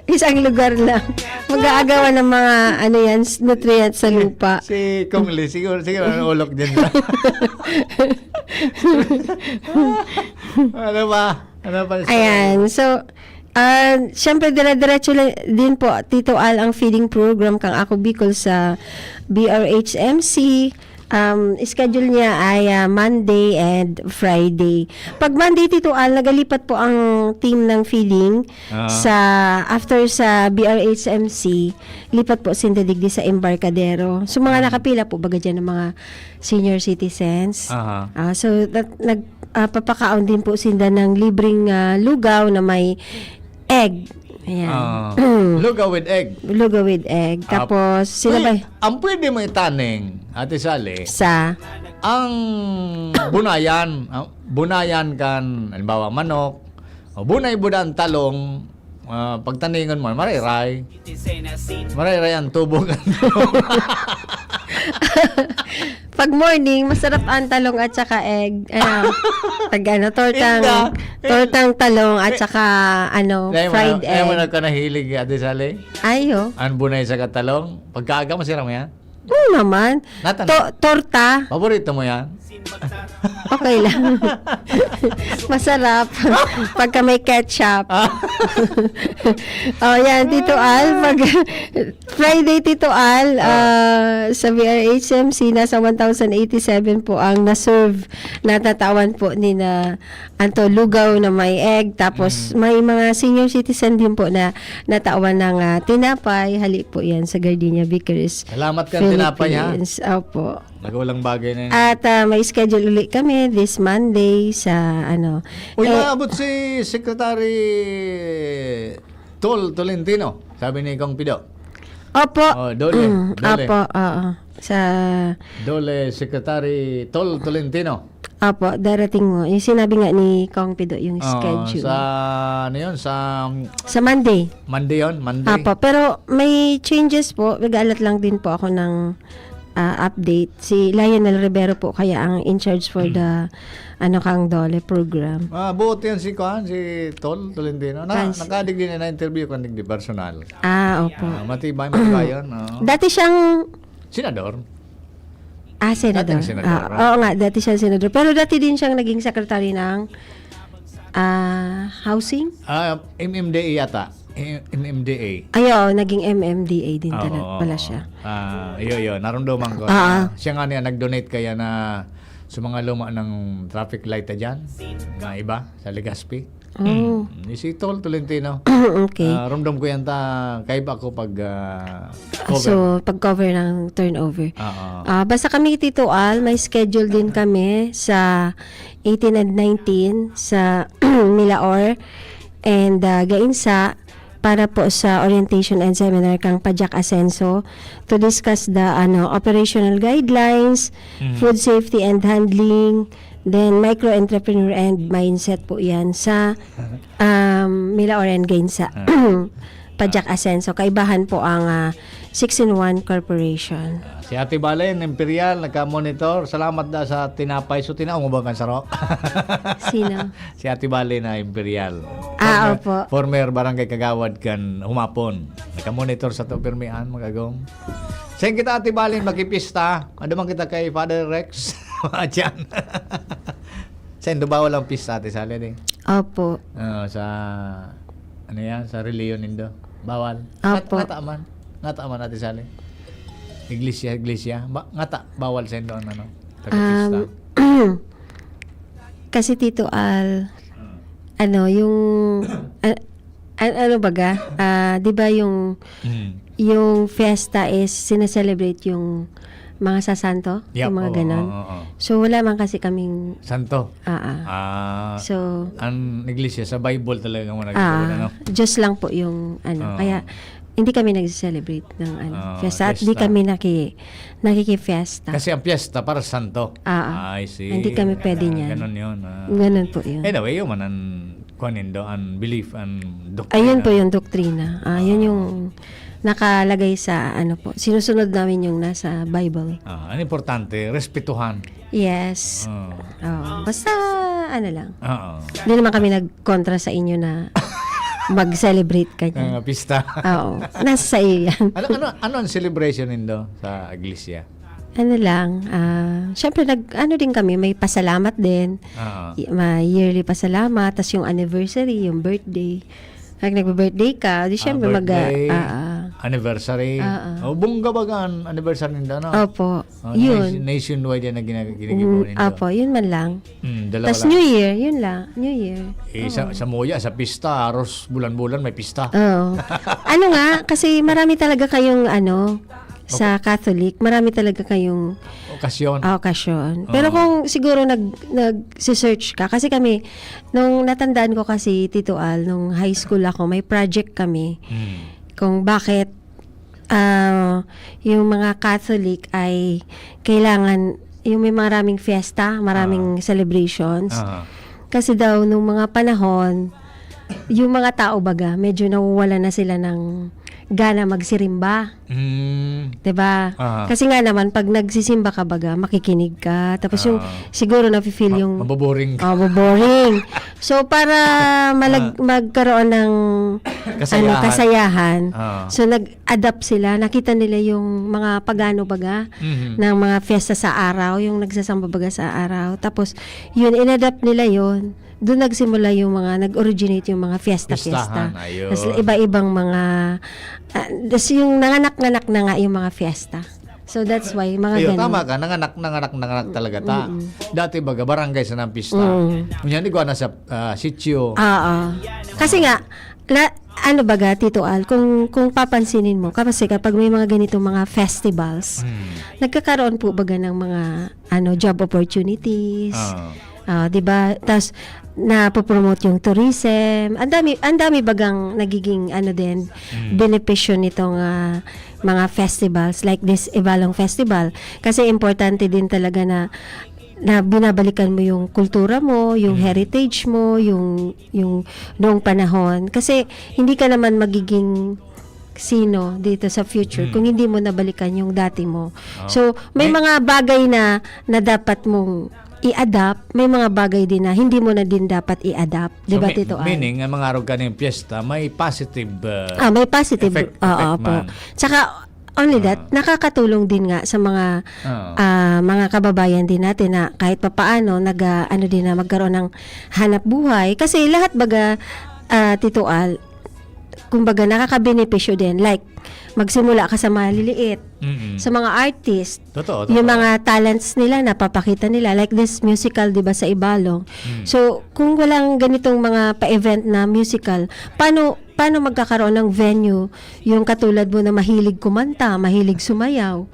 Isang lugar lang. Mag-aagawa ng mga nutrients sa lupa. Si Kong Lee, siguro ulok din na. Ano ba? Ayan. So, syempre, dire-diretso din po, Tito Al, ang feeding program kang Ako Bicol sa BRHMC. Schedule niya ay Monday and Friday. Pag Monday, Tito Al, nagalipat po ang team ng feeding after sa BRHMC, lipat po sindadigdi sa Embarcadero. So, mga nakapila po baga dyan ng mga senior citizens. So, papakaon din po sinda ng libreng lugaw na may egg. Ayan. Lugaw with egg. Lugaw with egg. Tapos, sila ba? Ang pwede mo itaning, Ate Sally, Sa? ang bunayan kan, halimbawa manok, o bunay buda ang talong, pagtaningan mo, mariray ang tubo kan. Pag morning, masarap ang talong at saka egg. Tortang talong at saka fried egg. Ayaw mo na ka nahilig, Ate Sally? Ayo. Ang bunay sa katalong? Pagkaaga, masira mo yan? Naman. Natan- Torta. Paborito mo yan? Okay lang. Masarap. Pagka may ketchup. Yan, Tito Al. Pag Friday, Tito Al, sa VRHMC, nasa 1,087 po ang na-serve. Natatawan po ni na lugaw na may egg. Tapos, may mga senior citizen din po na natawan ng tinapay. Hali po yan sa Gardenia Vickers. Salamat ka tinapay, ha? Opo. Nagawalang bagay na yun. At may schedule ulit kami this Monday sa Uy, naabot si Secretary Tolentino, sabi ni Kong Pido. Opo. Dole. Opo, oo. Sa Dole Secretary Tolentino. Opo, darating mo. Yung sinabi nga ni Kong Pido yung schedule. Sa Sa Monday. Monday yun? Monday? Opo, pero may changes po. Nag-aalat lang din po ako ng update. Si Lionel Rivero po kaya ang in charge for the Kang Dole program. Buot yan si Tolentino. Nakadig din na interview ko di personal. Opo. Matibay yun. Dati siyang Senador. senador. Dating senador, Oo nga, dati siyang senador. Pero dati din siyang naging secretary ng housing. MMDA yata. MMDA. Ayo, naging MMDA din pala siya. Iyo, naramdaman ko. Siya nga niya nag-donate kaya na sa mga luma ng traffic light na dyan, na iba, sa Legazpi. Si Tolentino. Okay. Ramdam ko yan kaiba ako pag cover. So, pag-cover ng turnover. Basta kami, Tito Al, may schedule din kami sa 18 and 19 sa Milaor and Gainsa para po sa orientation and seminar kang Pajak Asenso to discuss the operational guidelines, food safety and handling, then micro-entrepreneur and mindset po yan sa Milaor and Gainsa. Pajak Asenso. Kaibahan po ang 6-in-1 corporation. Si Ate Balen, Imperial, nagka-monitor. Salamat na sa tinapay. So, tinaong mo ba kan saro? Sino? Si Ate Balen na Imperial. Opo. Former barangay Kagawad kan humapon. Nagka-monitor sa to pirmihan, magagong. Sayang kita, Ate Balen, makipista. Ano man kita kay Father Rex? Diyan. Sa Indo, bawal ang pista, Ate Sally. Opo. Sa, ano yan, sa reliyon Indo. Bawal. Opo. Ngata man, Ate Sally. Iglesia. Ngata, bawal sa Indo, ano, taga-pista. Kasi Tito Al, ano, yung, ano baga, 'di ba yung fiesta is sineselebrate yung mga sasanto, yung mga ganon. So wala man kasi kaming Santo. So Ang iglesia sa Bible talaga mo nagkakaroon, ano? Diyos lang po yung ano. Kaya hindi kami nag-celebrate ng fiesta at hindi fiesta. kami nakiki-fiesta. Kasi ang piyesta para santo. I see. Hindi kami pwede niyan. Ganon yun. Ganun po yun. Anyway, yung man ang kuanindo, ang belief, ang doctrine. Ayun po yung doktrina. Yun yung nakalagay sa ano po. Sinusunod namin yung nasa Bible. Ang importante, respetuhan. Yes. Basta ano lang. Hindi naman kami nagkontra sa inyo na mag-celebrate ka niyan. Pista. Oo. Nasa sa iyo yan. ano ang celebration nindo sa iglesia? Ano lang, syempre ano din kami, may pasalamat din. May yearly pasalamat, tas yung anniversary, yung birthday. Pag nagbe-birthday ka, di syempre Birthday, anniversary. Bungga ba ang anniversary nindo, no? Opo. Yun. Nationwide yan na ginagawa nindo. Opo, yun man lang. Dalawa Tas lang. New Year, yun lang. New Year. Sa Moya, sa pista, aros bulan-bulan may pista. Oo. Ano nga, kasi marami talaga kayong sa Catholic, marami talaga kayong okasyon. Pero kung siguro nag-search ka, kasi kami, nung natandaan ko kasi, Tito Al, nung high school ako, may project kami kung bakit yung mga Catholic ay kailangan, yung may maraming fiesta, maraming celebrations. Kasi daw, nung mga panahon, yung mga tao baga, medyo nawawala na sila ng gana magsirimba. 'Di ba? Kasi nga naman pag nagsisimba ka baga, makikinig ka. Tapos yung siguro nafi-feel yung maboboring. Boring. So para magkaroon ng kasayahan. So nag-adapt sila, nakita nila yung mga pagano baga ng mga fiesta sa araw, yung nagsasamba baga sa araw. Tapos yun inadapt nila yun. Doon nagsimula yung nag-originate yung mga fiesta. Tapos iba-ibang mga, yung nanganak-nganak na nga yung mga fiesta. So that's why, mga ganun. Tama ka, nanganak talaga ta. Dati baga, barangay sa ng pista. Kunyari ko na sa sitio. Kasi nga, ano baga, Tito Al, kung papansinin mo, kasi kapag may mga ganitong mga festivals, nagkakaroon po baga ng mga job opportunities. 'Di ba? Tas na-promote yung tourism. Ang dami bagang nagiging din benepisyo nitong mga festivals like this Ibalong Festival. Kasi importante din talaga na binabalikan mo yung kultura mo, yung heritage mo, yung noong panahon. Kasi hindi ka naman magiging sino dito sa future kung hindi mo nabalikan yung dati mo. So, may mga bagay na dapat mong i-adapt, may mga bagay din na hindi mo na din dapat i-adapt. Di ba, Tito Al? Meaning, ang mga araw kaning piyesta, may positive may positive effect po. Tsaka, only that, nakakatulong din nga sa mga kababayan din natin na kahit papaano, din na magkaroon ng hanap buhay. Kasi lahat baga, Tito Al, kumbaga nakakabenepisyo din. Like, magsimula ka sa maliliit, sa mga artist, Totoo. yung mga talents nila, napapakita nila. Like this musical, di ba, sa Ibalong. So, kung walang ganitong mga pa-event na musical, paano magkakaroon ng venue yung katulad mo na mahilig kumanta, mahilig sumayaw,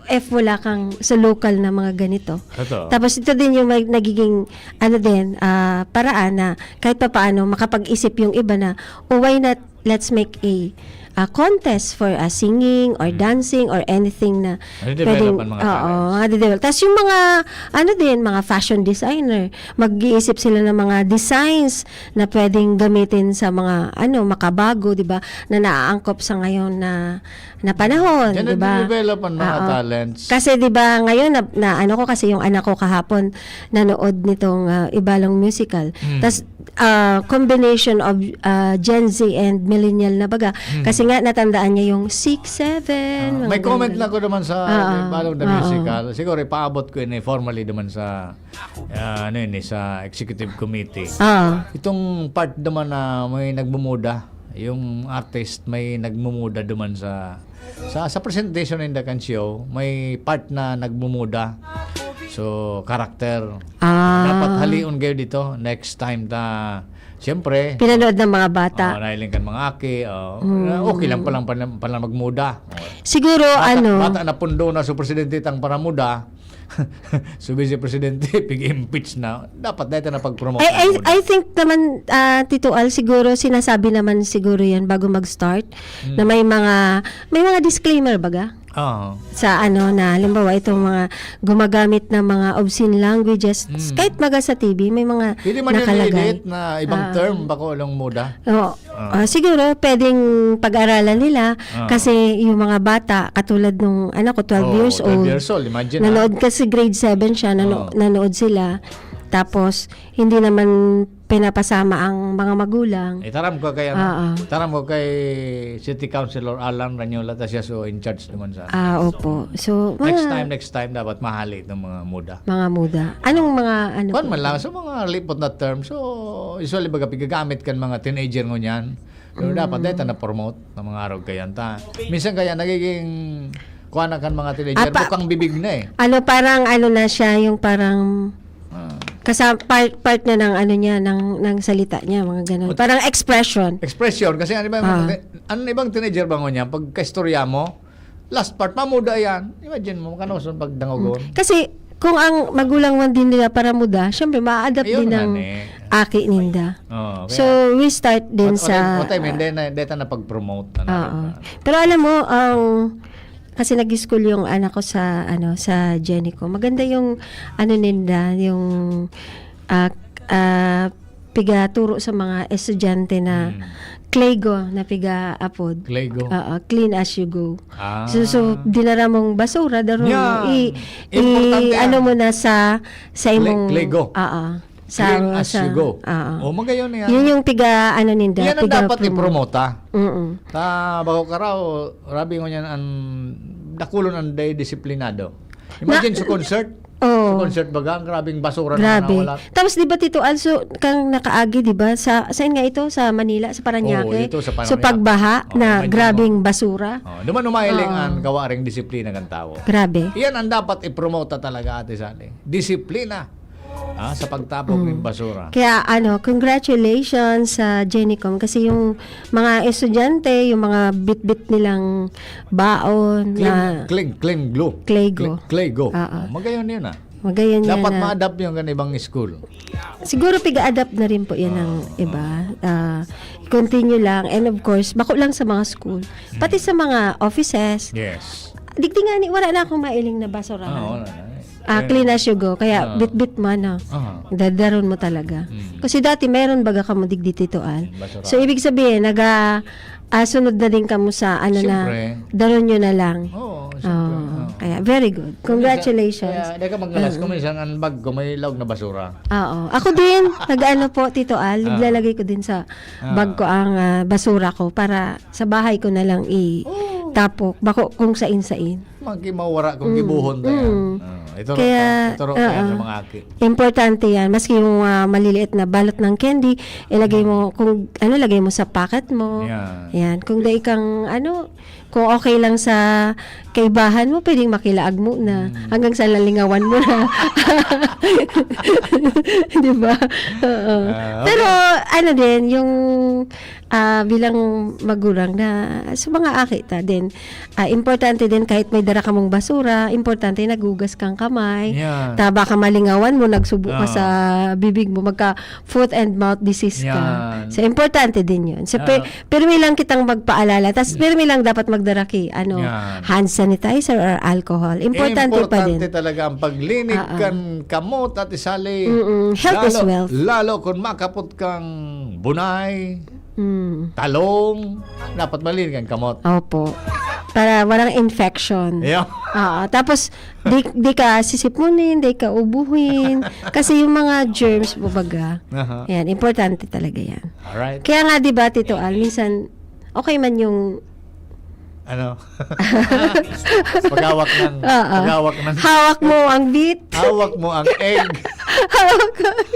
if wala kang sa local na mga ganito. Totoo. Tapos ito din yung nagiging paraan na kahit pa paano makapag-isip yung iba na, why not let's make a contest for singing or dancing or anything na develop ang mga talents. Tapos yung mga mga fashion designer, mag-iisip sila ng mga designs na pwedeng gamitin sa mga makabago, 'di ba? Na naaangkop sa ngayon na panahon, 'di ba? Develop ang mga talents. Kasi 'di ba ngayon na ko kasi yung anak ko kahapon nanood nitong Ibalong musical. Tapos combination of Gen Z and millennial na baga. Kasi nga natandaan niya yung 6, 7. May comment lang ko naman sa Balong the Oo. Musical. Siguro ipaabot ko yun formally naman sa sa executive committee. Itong part naman na may nagmumuda, yung artist may nagmumuda naman sa presentation in the can show, may part na nagmumuda. So, karakter. Dapat haliun kayo dito next time siyempre, Pinanood ng mga bata. nahiling kan mga aki. Okay lang palang magmuda. Siguro, Bata na pundo na sa presidente tang para muda. So, vice presidente, pig-impeach na. Dapat dito na pag-promote. I think naman, Tito Al, siguro, sinasabi naman siguro yan bago mag-start, na may mga disclaimer baga? Sa na halimbawa itong mga gumagamit ng mga obscene languages, kahit maga sa TV, may mga Hindi man yung nakalagay. na ibang term bako lang muda. Oo. Siguro, pwedeng pag-aralan nila kasi yung mga bata, katulad nung anak ko, 12 years 12 old, years old, imagine. nanood kasi grade 7 siya, nanood sila. Tapos, hindi naman pinapasama ang mga magulang. Taram ko kay City Councilor Alan Ranyola ta siya so in charge naman sa. Opo. So, Next time dapat mahali ng mga muda. mga muda. Anong mga Kung man lang, so mga lipot na term, so usually baga pigagamit kan mga teenager ngo niyan. So dapat dito na promote ng mga araw kayan ta. Minsan kaya nagiging kuha na kan mga teenager, bukang bibig na eh. parang na siya, yung parang part na ng salita niya, mga ganun. Parang expression. Expression, kasi ano ibang teenager ba ngo niya, pag kaistorya mo, last part, mamuda yan. Imagine mo, kanoson pag dangogon. Kasi, kung ang magulang man din nila para muda, syempre, ma-adapt din ng aki ninda. So, we start din sa... Deta na pag-promote. Pero alam mo, kasi nag-school yung anak ko sa Jenico. Maganda yung ninda, yung pigaturo sa mga estudyante na Claygo na piga-apod. Claygo. Clean as you go. So dinara mong basura, daro mo mo na sa imong Claygo. Clean as you go. Magayon yan. Yun yung piga ninda. Yan ang dapat i-promote bago ka raw, rabi ko niyan ang dakulon ang disiplinado. Imagine sa concert. Sa concert baga, grabing basura na nawala. Tapos di ba Tito Also, kang nakaagi di ba saan nga ito? Sa Manila, sa Paranaque? Dito sa Paranaque. So pagbaha na grabing basura. Duman umailing ang gawaring disiplina ng tao. Grabe. Iyan ang dapat i-promote talaga, Ate Sally. Disiplina. Sa pagtapok ng basura. Kaya congratulations sa Genicom kasi yung mga estudyante, yung mga bit-bit nilang baon Claygo. Magayon yun Magayon yan. Dapat ma-adapt yung ibang school. Siguro piga-adapt na rin po yan ng iba. Continue lang. And of course, bako lang sa mga school. Pati sa mga offices. Yes. Digdi nga wala na akong mailing na basurahan. Wala na. Clean as you go. Kaya bit-bit mo dadaron mo talaga. Kasi dati meron baga ka mo digdi Tito Al. So ibig sabihin sunod na din kamo sa daron nyo na lang. Kaya very good. Congratulations. Kaya ka maglalas kung minsan ang bag ko may lawg na basura. Ako din po Tito Al, naglalagay ko din sa bag ko ang basura ko para sa bahay ko na lang tapok bako kung sain-sain. Magkimawara kung gibuhon tayo. Ito kaya mga aki. Importante yan. Maski yung maliliit na balot ng candy, ilagay mo, kung lagay mo sa pocket mo. Yan. Kung dai kang, kung okay lang sa kaibahan mo, pwedeng makilaag mo na. Hanggang sa lalingawan mo na. Di ba? Pero, din, yung bilang magulang na sa mga akita din, importante din kahit may dara ka mong basura, importante nagugas kang kamay. Baka malingawan mo, nagsubo ka sa bibig mo, magka foot and mouth disease ka. So, importante din yun. So, pero may lang kitang magpaalala. Tapos, pero may lang dapat magdaraki, hand sanitizer or alcohol. Importante pa din. Importante talaga ang paglinig kan kamot at isali. Health is wealth. Lalo kung makapot kang bunay, talong, dapat malinig ang kamot. Opo. para walang infection. Yeah. Tapos, di ka sisipunin, di ka ubuhin. Kasi yung mga germs, babaga. Aha. Yan, importante talaga yan. Alright. Kaya nga, di ba, Tito Al, minsan, okay man yung Ano? Paghawak ng hawak mo ang beet. hawak mo ang egg.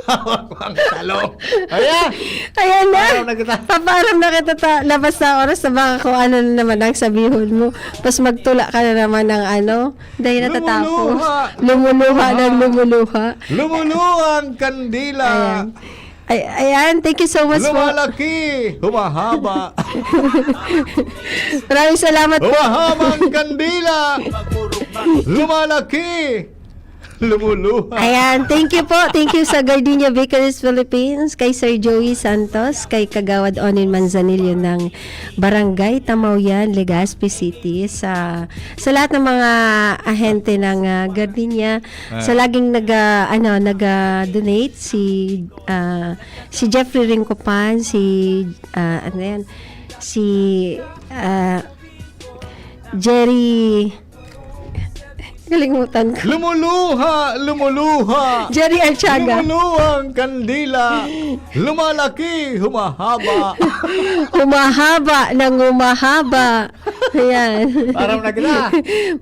Hawak mo ang talong. Ayan! Ayan na. Parang nagta- Paparam na kita labas na oras na baka kung ano na naman ang sabihon mo. Tapos magtula ka na naman ng ano. Dahil natatapos. Lumuluha ng lumuluha. Lumuluang kandila. Ayan, thank you so much po. Lumalaki. Humahaba. Maraming salamat po. Humahabang kandila. Lumalaki. Lumuluha. Ayan, thank you po. Thank you sa Gardenia Bakeries Philippines, kay Sir Joey Santos, kay Kagawad Onin Manzanillo ng Barangay Tamauyan, Legazpi City, sa lahat ng mga ahente ng Gardenia, sa laging nag-donate, si Jeffrey Rincopan, si Jerry, kalimutan ko. Lumuluha. Jerry Archaga. Lumuluang kandila. Lumalaki. Humahaba. Humahaba ng humahaba. Ayan. Parang nagna.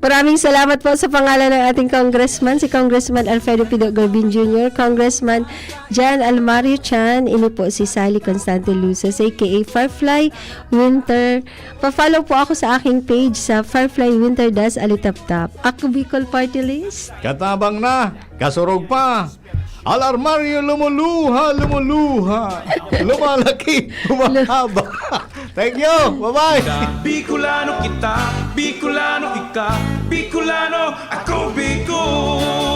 Maraming salamat po sa pangalan ng ating congressman, si Congressman Alfredo Pido Garbin Jr., Congressman Jan Almario Chan, ini po si Sally Constante Luces, aka Firefly Winter. Pa-follow po ako sa aking page sa Firefly Winter Das Alitaptap. Ako Bicol Party List. Katabang na. Kasurog pa. Alarmario lumuluha. Lumalaki. Humahaba. Thank you. Bye-bye. Bicolano kita, Bicolano ika, Bicolano ako Bicol.